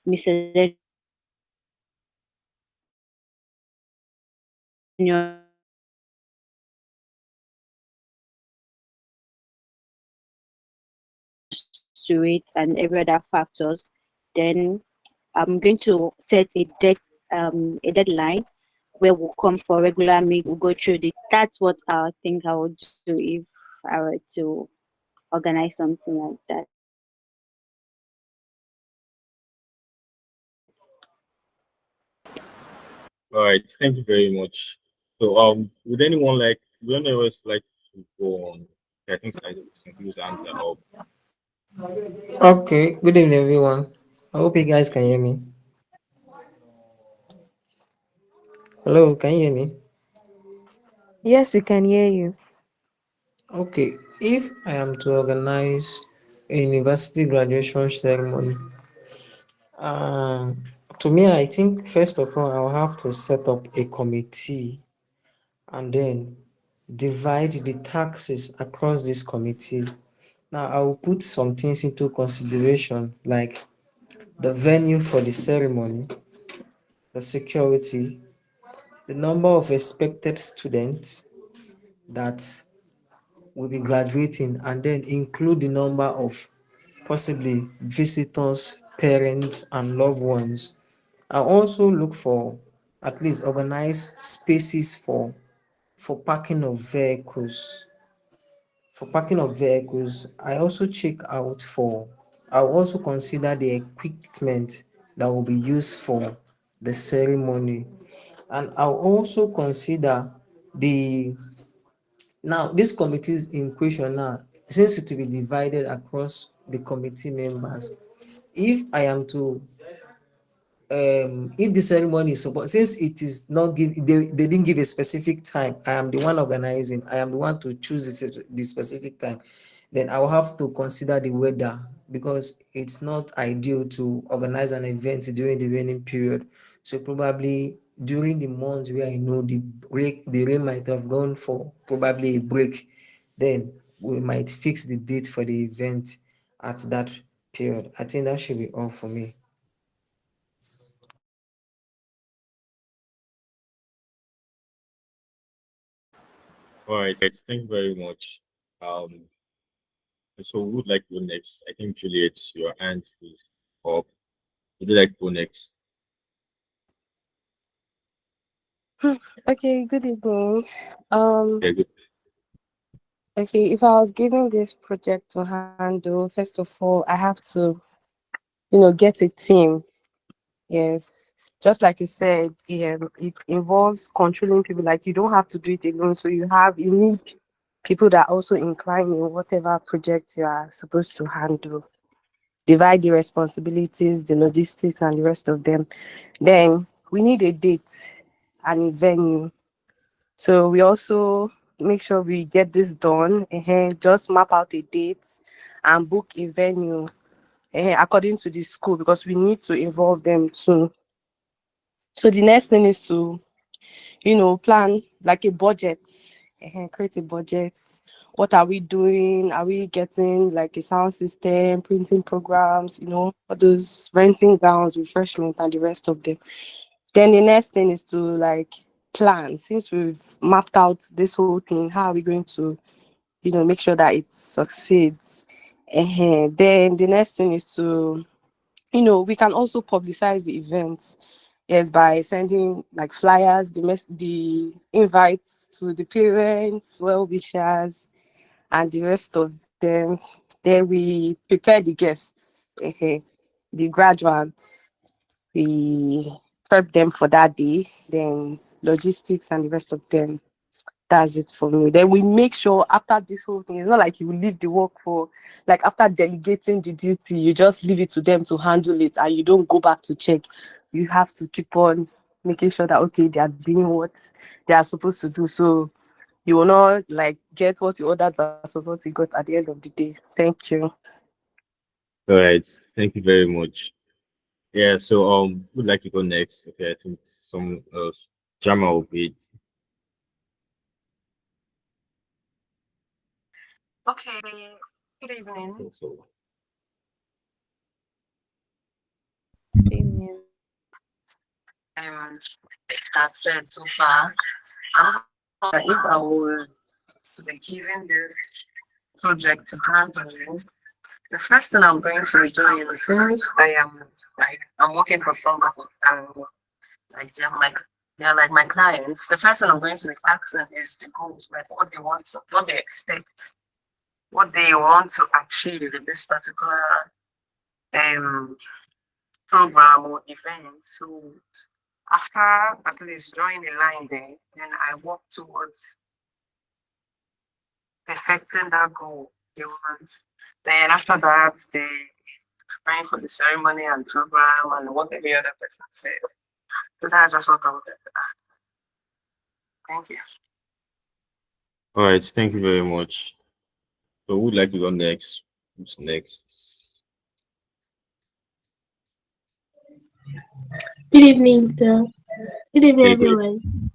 miscellaneous to it and every other factors? Then I'm going to set a deadline where we'll come for regular meet. We'll go through the. That's what I think I would do if I were to organize something like that. All right, thank you very much. So would anyone else like to go on? I think I confused answer up. Okay, good evening, everyone. I hope you guys can hear me. Hello, can you hear me? Yes, we can hear you. Okay, if I am to organize a university graduation ceremony, um, to me, I think first of all, I'll have to set up a committee and then divide the taxes across this committee. Now, I will put some things into consideration, like the venue for the ceremony, the security, the number of expected students that will be graduating, and then include the number of possibly visitors, parents, and loved ones. I also look for at least organize spaces for parking of vehicles. For parking of vehicles, I also check out for. I will also consider the equipment that will be used for the ceremony, and I'll also consider the now this committees in question now, since it will be divided across the committee members. If I am to if the ceremony is support, since it is not give they didn't give a specific time, I am the one organizing, I am the one to choose the specific time, then I will have to consider the weather, because it's not ideal to organize an event during the raining period. So probably during the months where I know the rain might have gone for probably a break, then we might fix the date for the event at that period. I think that should be all for me. All right, thank you very much. Um, so who would like to go next? I think Juliet, your hand is up. Would you like to go next? Okay, good evening. Um, Yeah, good. okay, if I was given this project to handle, first of all, I have to, get a team. Yes, just like you said, it involves controlling people. Like you don't have to do it alone. So you need people that also incline in whatever project you are supposed to handle. Divide the responsibilities, the logistics, and the rest of them. Then we need a date and a venue. So we also make sure we get this done. Just map out a date and book a venue according to the school, because we need to involve them too. So the next thing is to, plan like a budget. Create a budget. What are we doing? Are we getting like a sound system, printing programs, all those renting gowns, refreshment, and the rest of them. Then the next thing is to like plan. Since we've mapped out this whole thing, how are we going to, make sure that it succeeds? Then the next thing is to, we can also publicize the events. Yes, by sending like flyers, the invites to the parents, well wishers, and the rest of them. Then we prepare the guests, the graduates. We prep them for that day. Then logistics and the rest of them. That's it for me. Then we make sure after this whole thing, it's not like you leave the work for, like after delegating the duty, you just leave it to them to handle it and you don't go back to check. You have to keep on making sure that, okay, they are doing what they are supposed to do. So you will not like get what you ordered versus what you got at the end of the day. Thank you. All right. Thank you very much. Yeah. So would like to go next. Okay. I think some Jama will be. Okay, good evening. So Amen. I've said so far. I'm just like, if I was to be given this project to handle, the first thing I'm going to be doing, since I'm working for somebody and like they're like my clients, the first thing I'm going to be asking is the goals, like what they want, what they expect, what they want to achieve in this particular um program or event. So after at least drawing a line there, then I work towards perfecting that goal they want. Then after that, they praying for the ceremony and program and what every other person said. So that's just what I would like to add. Thank you. all right. Thank you very much. So who would like to go next? Who's next? Good evening, sir. Good evening, Hey, everyone.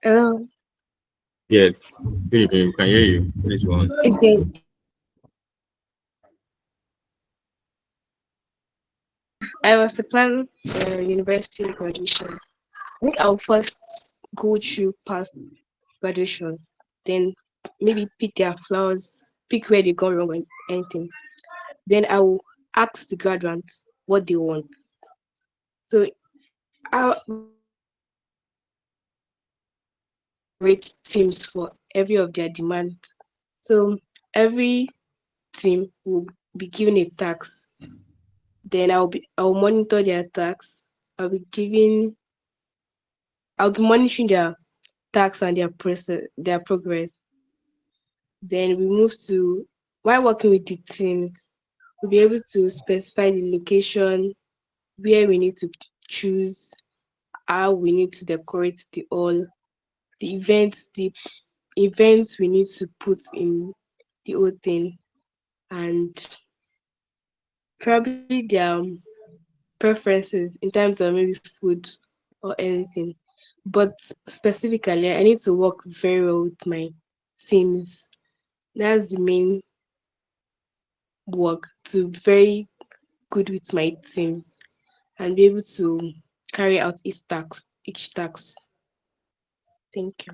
Hello. yeah. Good evening. We can hear you. Please go on. Okay. I was to plan university graduation. I think I'll first go through past graduations, then maybe pick their flaws, pick where they go wrong and anything. Then I will ask the graduates what they want. So I rate teams for every of their demands. So every team will be given a task. Then I'll monitor their tasks. I'll be monitoring their tasks and their progress. Then we move to, while working with the teams, we'll be able to specify the location, where we need to choose, how we need to decorate the hall, the events we need to put in the whole thing, and probably their preferences in terms of maybe food or anything. But specifically, I need to work very well with my teams. That's the main work, to be very good with my teams and be able to carry out each task. Thank you.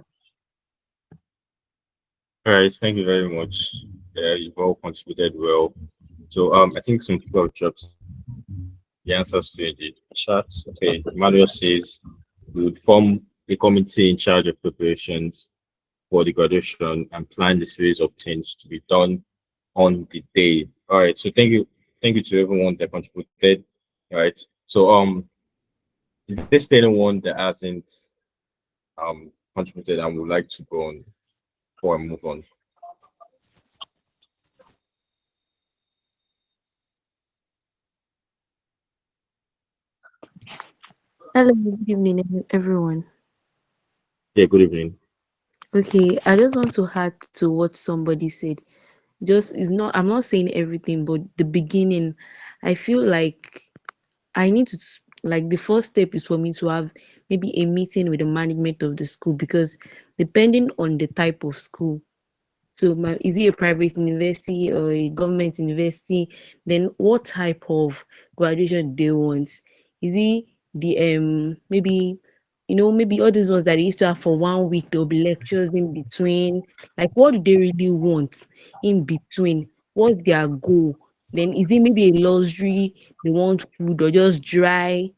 All right. Thank you very much. Yeah, you've all contributed well. So I think some people have dropped the answers to the chat. Okay. Emmanuel says we would form a committee in charge of preparations for the graduation and plan the series of things to be done on the day. All right. So thank you thank you to everyone that contributed. Right. So is there still anyone that hasn't contributed and would like to go on or move on? Hello, good evening, everyone. Yeah, good evening. Okay, I just want to add to what somebody said. Just it's not, I'm not saying everything, but the beginning, I feel like I need to like the first step is for me to have maybe a meeting with the management of the school because depending on the type of school, so is it a private university or a government university? Then what type of graduation do they want? Is it the maybe maybe all these ones that they used to have for 1 week, there'll be lectures in between. Like what do they really want in between? What's their goal? Then is it maybe a luxury, they want food or just dry,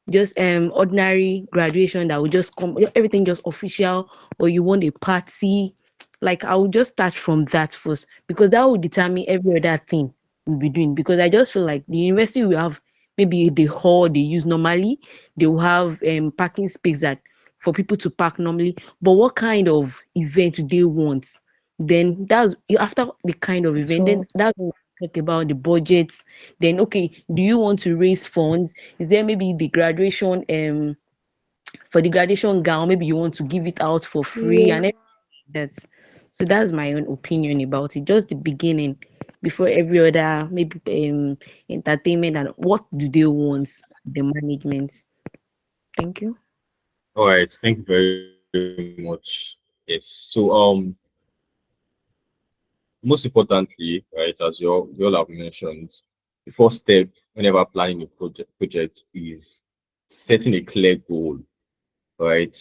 just ordinary graduation that will just come everything just official, or you want a party? Like I will just start from that first because that will determine every other thing we'll be doing. Because I just feel like the university will have maybe the hall they use normally, they will have parking space that for people to park normally. But what kind of event do they want? Then that's after the kind of event, then So that's when we talk about the budget. Then okay, do you want to raise funds? Is there maybe the graduation for the graduation gown, maybe you want to give it out for free Yeah. and that's so that's my own opinion about it. Just the beginning before every other maybe entertainment and what do they want the management. Thank you. All right, thank you very much. Yes. So most importantly, right, as you all have mentioned, the first step whenever planning a project is setting a clear goal, right?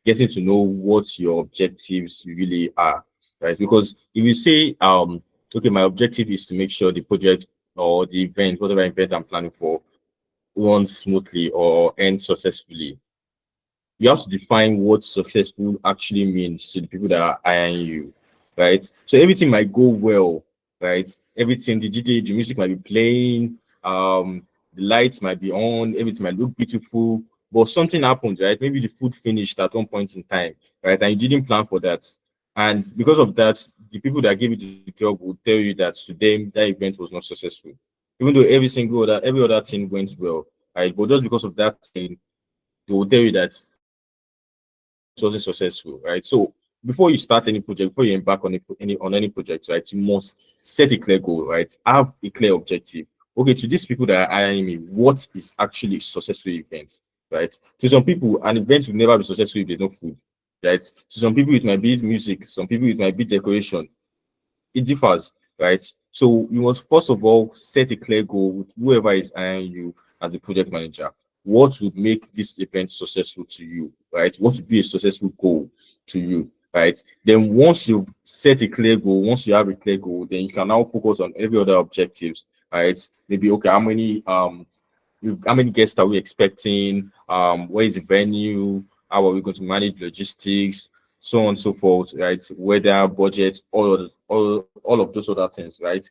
Getting to know what your objectives really are, right? Because if you say, okay, my objective is to make sure the project or the event, whatever event I'm planning for, runs smoothly or ends successfully, you have to define what successful actually means to the people that are hiring you, right? So everything might go well, right? Everything, the music might be playing, the lights might be on, everything might look beautiful, but something happened, right? Maybe the food finished at one point in time, right? And you didn't plan for that. And because of that, the people that gave you the job will tell you that to them that event was not successful. Even though every other thing went well, right? But just because of that thing, they will tell you that it wasn't successful, right? So before you start any project, before you embark on any project, right, you must set a clear goal, right? Have a clear objective. Okay, to these people that are hiring me, what is actually a successful event, right? To some people, an event will never be successful if there's no food, right? To some people, it might be music. Some people, it might be decoration. It differs, right? So you must first of all set a clear goal with whoever is hiring you as the project manager. What would make this event successful to you, right? What would be a successful goal to you, right? Then once you set a clear goal, once you have a clear goal, then you can now focus on every other objectives, right? Maybe okay, how many guests are we expecting? Where is the venue? How are we going to manage logistics? So on and so forth, right? Weather, budget, all of those other things, right?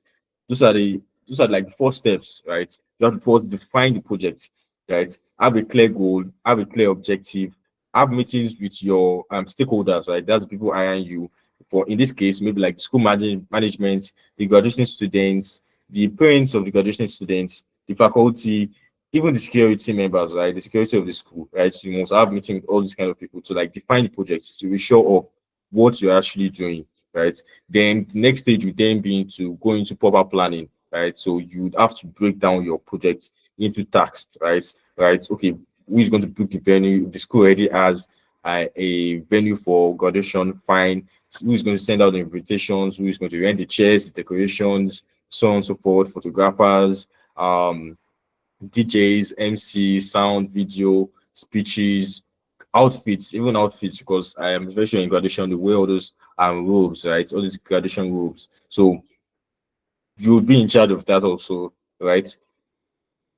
Those are the those are like the first steps, right? You have to first define the project, right? Have a clear goal, have a clear objective, have meetings with your stakeholders, right? That's the people hiring you. For in this case, maybe like school management, the graduating students, the parents of the graduating students, the faculty, even the security members, right? The security of the school, right? So you must have meeting with all these kind of people to like define the projects to be sure of what you're actually doing, right? Then the next stage would then be to go into proper planning, right? So you'd have to break down your project into tasks, right? Right. Okay, who is going to book the venue? The school already has a venue for graduation, fine. Who is going to send out the invitations? Who is going to rent the chairs, the decorations, so on and so forth, photographers, DJs, MC, sound, video, speeches, outfits, even outfits, because I am very sure in graduation they wear all those robes, right? All these graduation robes. So you will be in charge of that also, right?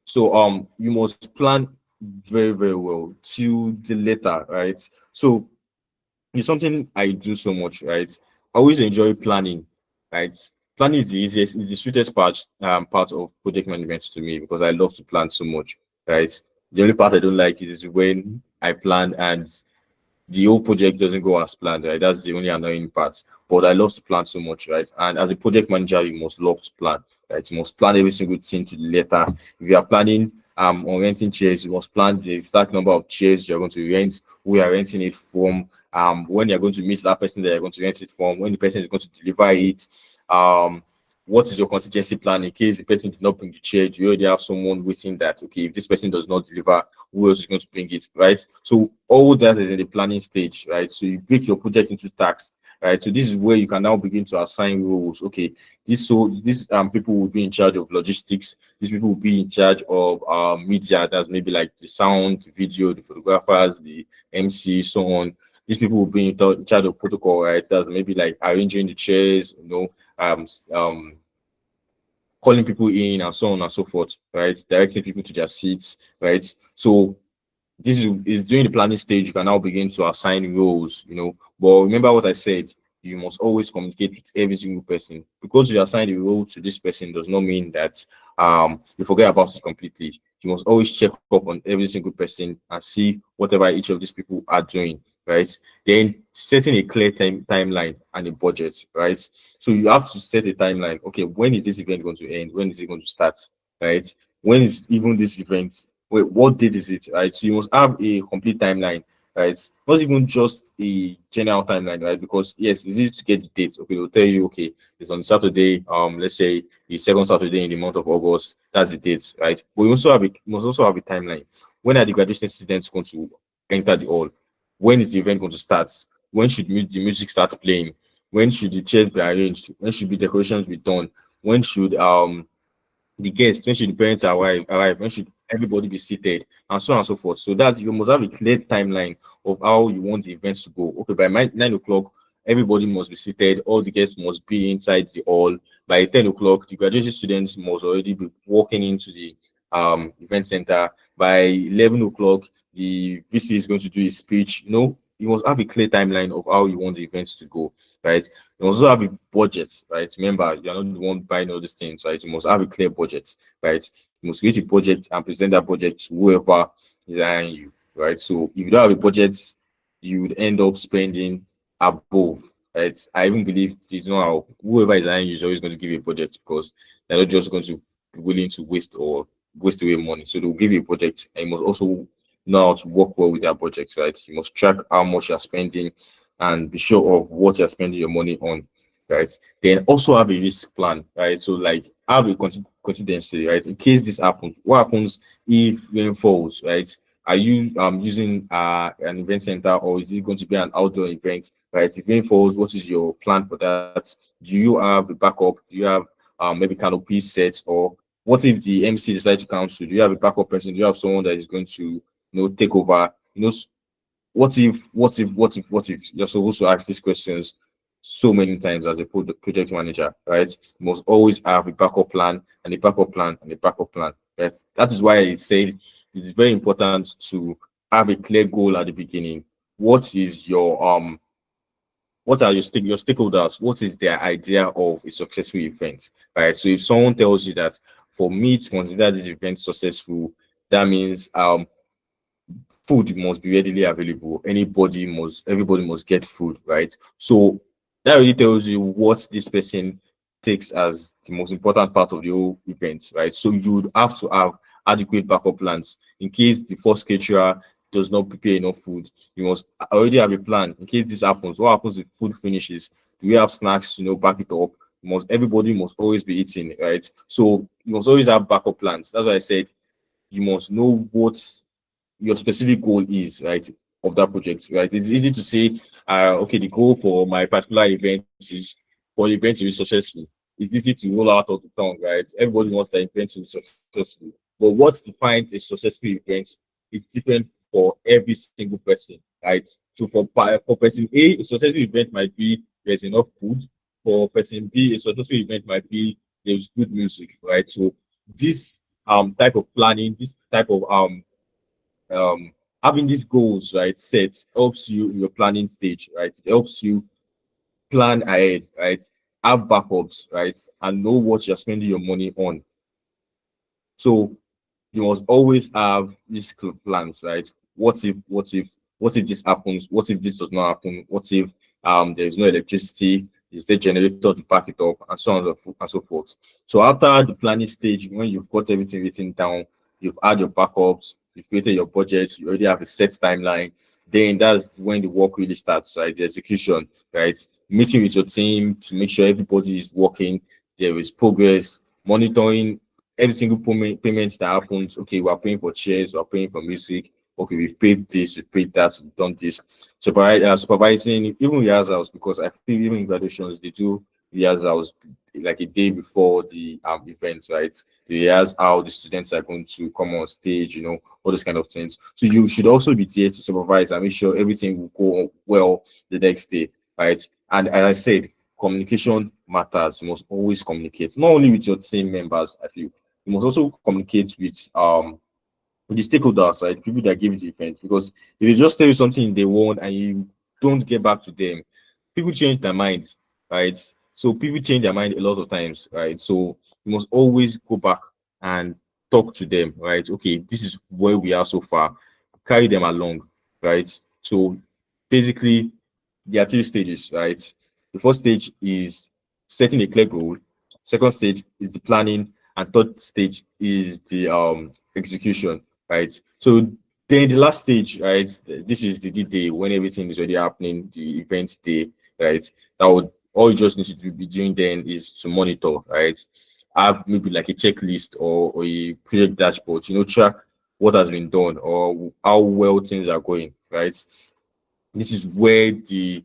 So you must plan very, very well till the letter, right? So it's something I do so much, right? I always enjoy planning, right? planning is the easiest, is the sweetest part of project management to me because I love to plan so much, right? The only part I don't like is when I plan and the whole project doesn't go as planned, right? That's the only annoying part. But I love to plan so much, right? And as a project manager, you must love to plan, right? You must plan every single thing to the letter. If you are planning on renting chairs, you must plan the exact number of chairs you're going to rent, who you are renting it from, when you're going to meet that person that you're going to rent it from, when the person is going to deliver it, what is your contingency plan in case the person did not bring the chair? Do you already have someone waiting that, okay, if this person does not deliver, who else is going to bring it, right? So all that is in the planning stage, right? So you break your project into tasks, right? So this is where you can now begin to assign roles. Okay, this people will be in charge of logistics. These people will be in charge of media. That's maybe like the sound, the video, the photographers, the MC, so on. These people will be in charge of protocol, right? That's maybe like arranging the chairs, um, um, calling people in and so on and so forth, right? Directing people to their seats, right? So this is during the planning stage. You can now begin to assign roles. But remember what I said, you must always communicate with every single person. Because you assign a role to this person does not mean that you forget about it completely. You must always check up on every single person and see whatever each of these people are doing, right? Then setting a clear timeline and a budget, right? So you have to set a timeline. Okay, when is this event going to end? When is it going to start? Right? When is even this event? Wait, what date is it? Right? So you must have a complete timeline, right? Not even just a general timeline, right? Because yes, it's easy to get the dates. Okay, they'll tell you, okay, it's on Saturday, let's say the second Saturday in the month of August, that's the date, right? But you must also have a timeline. When are the graduation students going to enter the hall? When is the event going to start? When should the music start playing? When should the chairs be arranged? When should the decorations be done? When should the guests, when should the parents arrive, when should everybody be seated, and so on and so forth. So that you must have a clear timeline of how you want the events to go. Okay, by 9 o'clock, everybody must be seated, all the guests must be inside the hall. By 10 o'clock, the graduation students must already be walking into the event center. By 11 o'clock, the VC is going to do a speech. You must have a clear timeline of how you want the events to go, right? You also have a budget, right? Remember, you're not the one buying all these things, right? You must have a clear budget, right? You must create a budget and present that budget to whoever is hiring you, right? So if you don't have a budget, you would end up spending above, right? I even believe it's not how whoever is hiring you is always going to give you a budget because they're not just going to be willing to waste away money. So they'll give you a budget, and you must also know how to work well with their budget, right? You must track how much you're spending and be sure of what you're spending your money on, right? Then also have a risk plan, right? So like have a contingency, right? In case this happens, what happens if rain falls, right? Are you using an event center, or is it going to be an outdoor event, right? If rain falls, what is your plan for that? Do you have a backup? Do you have maybe canopy sets, or what if the MC decides to cancel? Do you have a backup person? Do you have someone that is going to take over? What if you're supposed to ask these questions so many times as a project manager, right? You must always have a backup plan and a backup plan and a backup plan, right? That is why I said it's very important to have a clear goal at the beginning. What are your stakeholders? What is their idea of a successful event, right? So if someone tells you that for me to consider this event successful, that means food must be readily available. Everybody must get food, right? So that really tells you what this person takes as the most important part of the whole event, right? So you would have to have adequate backup plans in case the first caterer does not prepare enough food. You must already have a plan in case this happens. What happens if food finishes? Do we have snacks? Back it up. Everybody must always be eating, right? So you must always have backup plans. That's why I said you must know what your specific goal is, right, of that project, right? It's easy to say, okay, the goal for my particular event is for the event to be successful. It's easy to roll out of the tongue, right? Everybody wants the event to be successful. But what defines a successful event is different for every single person, right? So for person A, a successful event might be there's enough food. For person B, a successful event might be there's good music, right? So this type of planning, this type of um having these goals right set helps you in your planning stage, right? It helps you plan ahead, right? have backups, right, and know what you're spending your money on. So you must always have risk plans, right? What if this happens? What if this does not happen? What if there is no electricity? Is there generator to back it up, and so on and so forth. So after the planning stage, when you've got everything written down, you've had your backups, you've created your budget, you already have a set timeline, then that's when the work really starts, right? The execution, right? Meeting with your team to make sure everybody is working, there is progress, monitoring every single payment that happens. Okay, we're paying for chairs, we're paying for music. Okay, we've paid this, we've paid that, we've done this. Supervising, even rehearsals, because I feel even in graduations, they do rehearsals like a day before the event, right? They rehearse how the students are going to come on stage, all those kind of things. So you should also be there to supervise and make sure everything will go well the next day, right? And as I said, communication matters. You must always communicate, not only with your team members. I feel you must also communicate with the stakeholders, right? People that give you the event. Because if they just tell you something they want and you don't get back to them, people change their minds, right? So people change their mind a lot of times, right? So you must always go back and talk to them, right? Okay, this is where we are so far. Carry them along, right? So basically, there are three stages, right? The first stage is setting a clear goal. Second stage is the planning, and third stage is the execution, right? So then the last stage, right? This is the D-Day when everything is already happening, the event day, right? That would all you just need to be doing then is to monitor, right? Have maybe like a checklist or a project dashboard, track what has been done or how well things are going, right? This is where the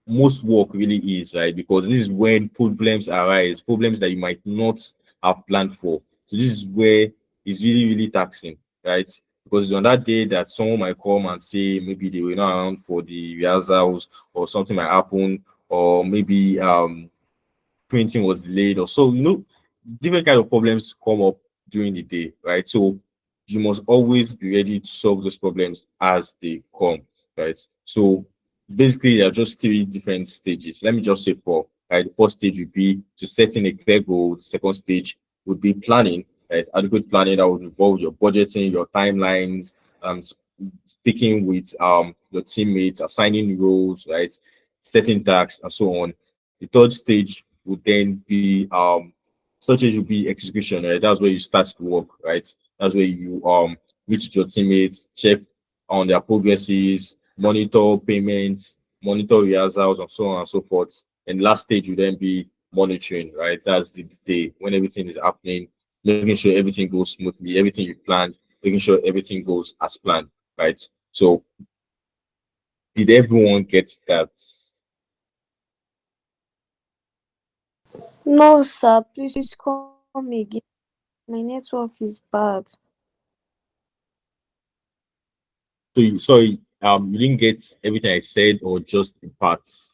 most work really is, right? Because this is when problems arise, problems that you might not have planned for. So this is where it's really, really taxing, right? Because it's on that day that someone might come and say maybe they were not around for the rehearsals or something might happen, or maybe printing was delayed, or so different kind of problems come up during the day, right? So you must always be ready to solve those problems as they come, right? So basically, there are just three different stages. Let me just say four. Right, the first stage would be to setting a clear goal. The second stage would be planning, right? Adequate planning that would involve your budgeting, your timelines, speaking with your teammates, assigning roles, right? Setting tasks and so on. The third stage would then be such as will be execution, right? That's where you start to work, right? That's where you meet with your teammates, check on their progresses, monitor payments, monitor rehearsals, and so on and so forth. And last stage will then be monitoring, right? That's the day when everything is happening, making sure everything goes smoothly, everything you planned, making sure everything goes as planned, right? So did everyone get that? No, sir, please come again. My network is bad. So sorry, you didn't get everything I said or just in parts?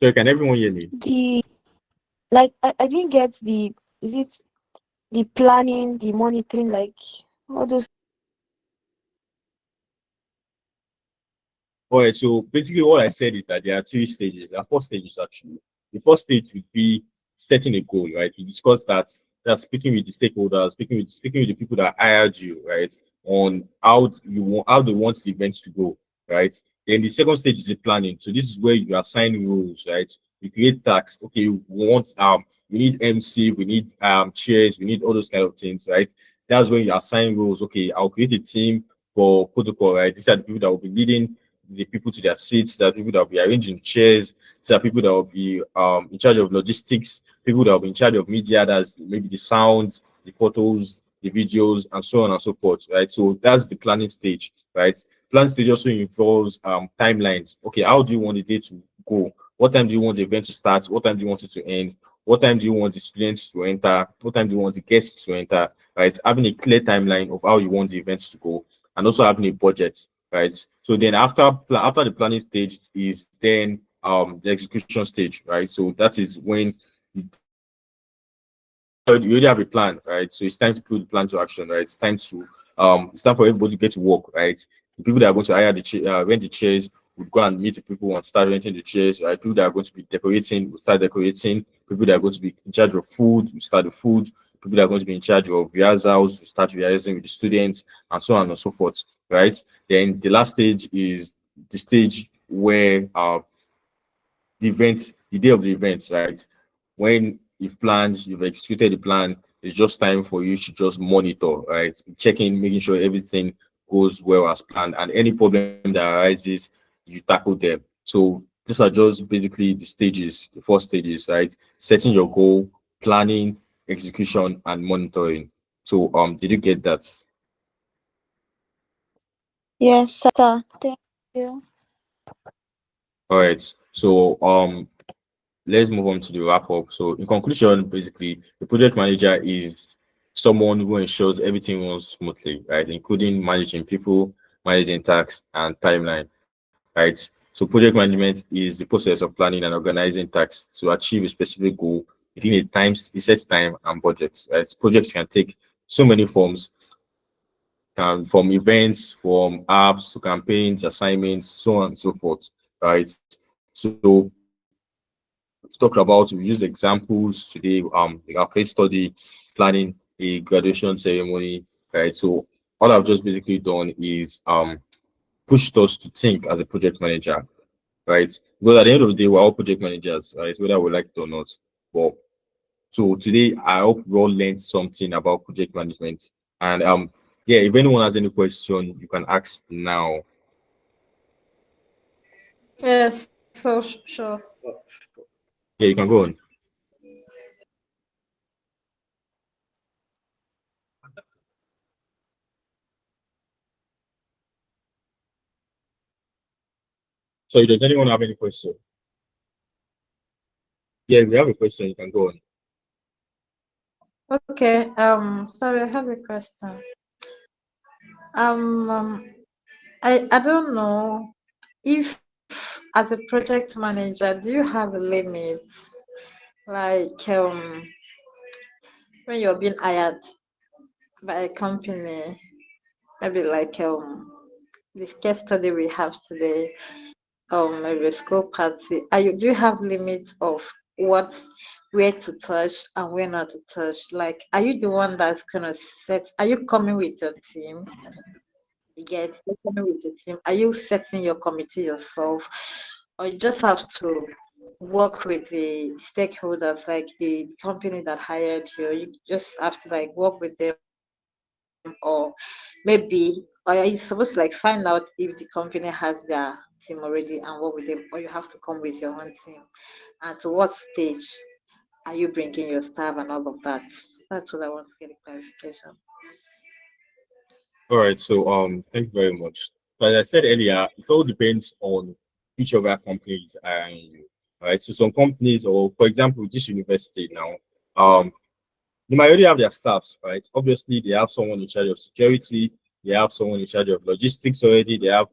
So can everyone hear me? I didn't get the, is it the planning, the monitoring, like all those. All right, so basically what I said is that there are three stages. There are four stages actually. The first stage would be setting a goal, right? We discussed that speaking with the stakeholders, speaking with the people that hired you, right, on how they want the events to go, right? Then the second stage is the planning. So this is where you assign rules, right? You create tasks. Okay, we need MC, we need chairs, we need all those kind of things, right? That's when you assign rules. Okay, I'll create a team for protocol, right? These are the people that will be leading the people to their seats, there are people that will be arranging chairs, there are people that will be in charge of logistics, people that will be in charge of media, that's maybe the sounds, the photos, the videos, and so on and so forth, right? So that's the planning stage, right? Planning stage also involves timelines. Okay, how do you want the day to go? What time do you want the event to start? What time do you want it to end? What time do you want the students to enter? What time do you want the guests to enter? Right? Having a clear timeline of how you want the events to go, and also having a budget, right? So then after the planning stage is then the execution stage, right? So that is when you already have a plan, right? So it's time to put the plan to action, right? It's time for everybody to get to work, right? The people that are going to hire rent the chairs would go and meet the people and start renting the chairs, right? People that are going to be decorating will start decorating. People that are going to be in charge of food will start the food. People that are going to be in charge of rehearsals will start rehearsing with the students, and so on and so forth, right? Then the last stage is the stage where the day of the event, right? When you've planned, you've executed the plan, it's just time for you to just monitor, right? Checking, making sure everything goes well as planned, and any problem that arises, you tackle them. So these are just basically the stages, the 4 stages, right? Setting your goal, planning, execution, and monitoring. So did you get that? Yes, sir. Thank you. All right. So let's move on to the wrap up. So, in conclusion, basically, the project manager is someone who ensures everything runs smoothly, right? Including managing people, managing tasks, and timeline, right? So, project management is the process of planning and organizing tasks to achieve a specific goal within a set time and budget, right? Projects can take so many forms, from events, from apps to campaigns, assignments, so on and so forth, right? So we use examples today, like our case study, planning a graduation ceremony, right? So all I've just basically done is pushed us to think as a project manager, right? Because at the end of the day, we're all project managers, right? Whether we like it or not. But so today, I hope we all learned something about project management. And yeah, if anyone has any question, you can ask now. Yes, so sure. Yeah, you can go on. So does anyone have any question? Yeah, we have a question. You can go on. Okay, sorry, I have a question. Um, um, I don't know if as a project manager, do you have a limit? Like when you're being hired by a company, maybe like this case study we have today, maybe a school party. Do you have limits of what where to touch and where not to touch? Like, are you the one that's gonna set? Are you coming with your team? You get you're coming with your team. Are you setting your committee yourself, or you just have to work with the stakeholders, like the company that hired you? You just have to like work with them, or maybe, or are you supposed to like find out if the company has their team already and work with them, or you have to come with your own team? And to what stage are you bringing your staff and all of that? That's what I want to get a clarification. All right. So thank you very much. So as I said earlier, it all depends on which of our companies are you. All right. So some companies, or for example, this university now, they might already have their staffs, right? Obviously, they have someone in charge of security, they have someone in charge of logistics already, they have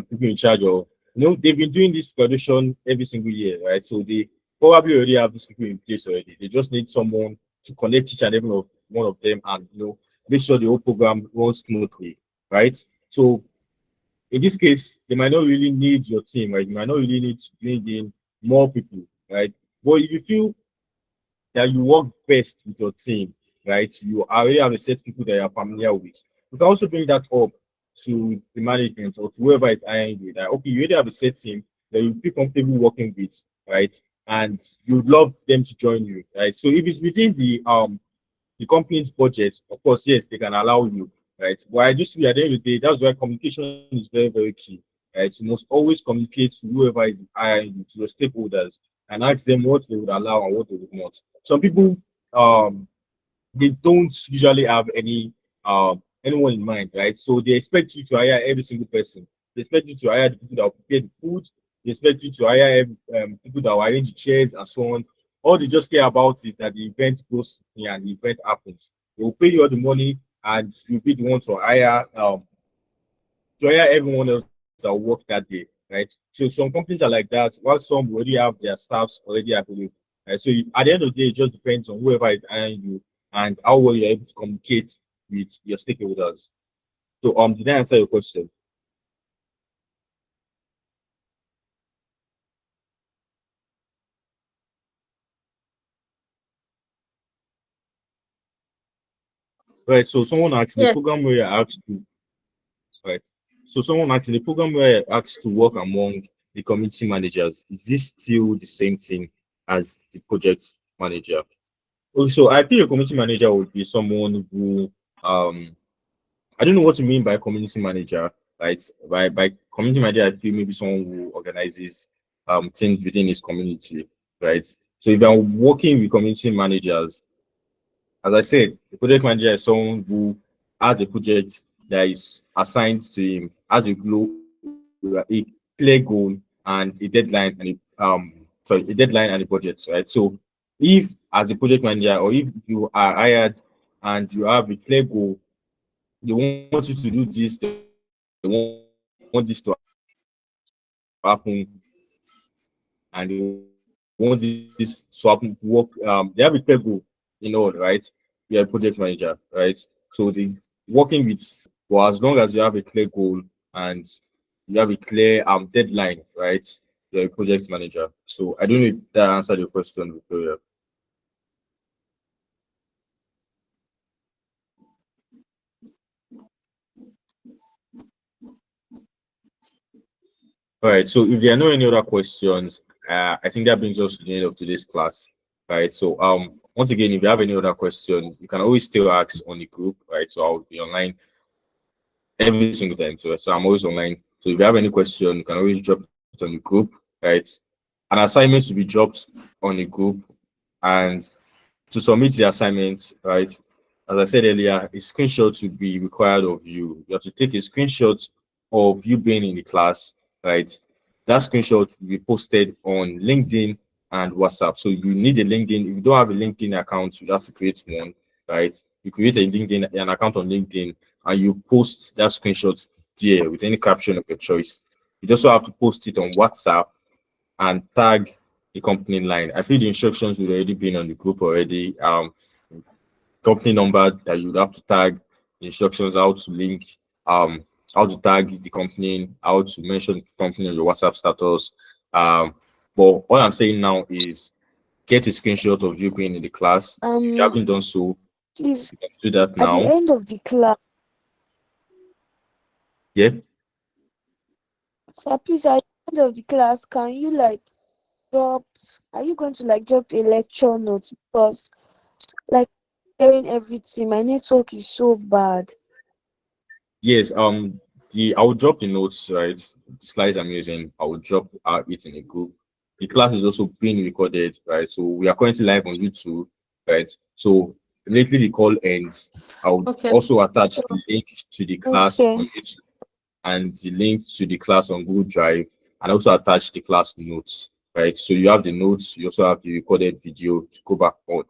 people in charge of, they've been doing this graduation every single year, right? So they probably already have these people in place already. They just need someone to connect each and every one of them, and make sure the whole program runs smoothly, right? So in this case, they might not really need your team, right? You might not really need to bring in more people, right? But if you feel that you work best with your team, right? You already have a set of people that you're familiar with. You can also bring that up to the management or to whoever is hiring you. That okay, you already have a set team that you feel comfortable working with, right? And you'd love them to join you, right? So if it's within the company's budget, of course, yes, they can allow you, right? But I just feel at the end of the day, that's why communication is very, very key, right? You must always communicate to whoever is hiring you, to your stakeholders, and ask them what they would allow and what they would not. Some people, um, they don't usually have anyone in mind, right? So they expect you to hire every single person. They expect you to hire the people that will prepare the food. They expect you to hire people that will arrange the chairs and so on. All they just care about is that the event goes and the event happens. They will pay you all the money, and you'll be the one to hire everyone else that will work that day, right? So some companies are like that, while some already have their staffs already available. Right? So at the end of the day, it just depends on whoever is hiring you and how well you're able to communicate with your stakeholders. So did I answer your question? Right. So someone asked the Yes. program where you're asked to right. So someone asked the program where you're asked to work among the community managers, is this still the same thing as the project manager? Oh, so I think a community manager would be someone who I don't know what you mean by community manager, right? By community manager, I feel maybe someone who organizes things within his community, right? So if I'm working with community managers, as I said, the project manager is someone who has a project that is assigned to him, has a clear goal and a deadline and a deadline and a budget, right? So if as a project manager or if you are hired and you have a clear goal, they want you to do this, they want this to happen, and they want this to happen to work. They have a clear goal in all, right? You're a project manager, right? So the working with, well, as long as you have a clear goal and you have a clear deadline, right? You're a project manager. So I don't know if that answered your question, Victoria. All right. So if there are no any other questions, I think that brings us to the end of today's class. Right. So once again, if you have any other question, you can always still ask on the group, right? So I'll be online every single time. So I'm always online. So if you have any question, you can always drop it on the group, right? An assignment to be dropped on the group, and to submit the assignment, right? As I said earlier, a screenshot will be required of you. You have to take a screenshot of you being in the class, right? That screenshot will be posted on LinkedIn and WhatsApp. So you need a LinkedIn. If you don't have a LinkedIn account, you have to create one, right? You create an account on LinkedIn, and you post that screenshot there with any caption of your choice. You also have to post it on WhatsApp and tag the company line. I feel the instructions would already been on the group already. Company number that you would have to tag, the instructions how to link, how to tag the company, how to mention the company on your WhatsApp status. But all I'm saying now is get a screenshot of you being in the class. If you haven't done so, Please, you can do that at the now. end of the class, Yeah. so please, at the end of the class, can you like drop? Are you going to like drop a lecture note? Because like hearing everything, my network is so bad. Yes. I will drop the notes, right? The slides I'm using, I will drop it in a group. The class is also being recorded, right? So we are currently live on YouTube, right? So immediately the call ends, I will Okay. also attach the link to the class Okay. on YouTube and the link to the class on Google Drive, and also attach the class notes, right? So you have the notes, you also have the recorded video to go back on,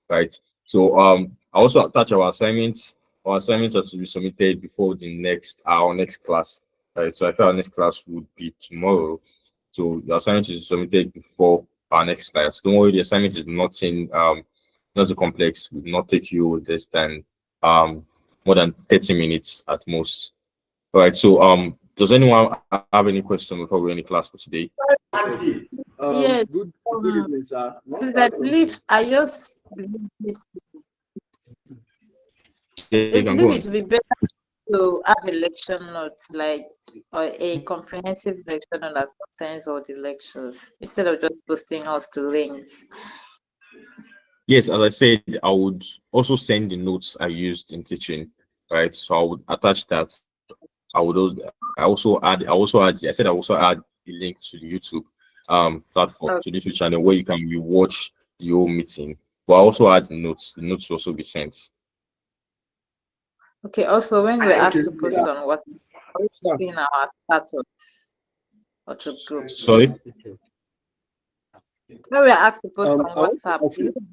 right? So I also attach our assignments. Our assignments are to be submitted before the next our next class, right? So I thought our next class would be tomorrow. So the assignment is submitted before our next class. Don't worry, the assignment is nothing not so complex, will not take you less than more than 30 minutes at most. All right. So does anyone have any question before we end the class for today? Yes. Good evening, sir. Please, I believe I just believe this. Yeah, I you can go believe on. it would be better to have a lecture note, like or a comprehensive lecture note that contains all the lectures instead of just posting us to links. Yes, as I said, I would also send the notes I used in teaching, right? So I would attach that. I also add I said I also add the link to the YouTube platform, to the YouTube channel where you can rewatch the whole meeting. But I also add the notes. The notes will also be sent. Okay. Also, when we're asked to post sir. on what we're posting our status or to groups. Sorry? When we're asked to post on I want to WhatsApp, ask is you. it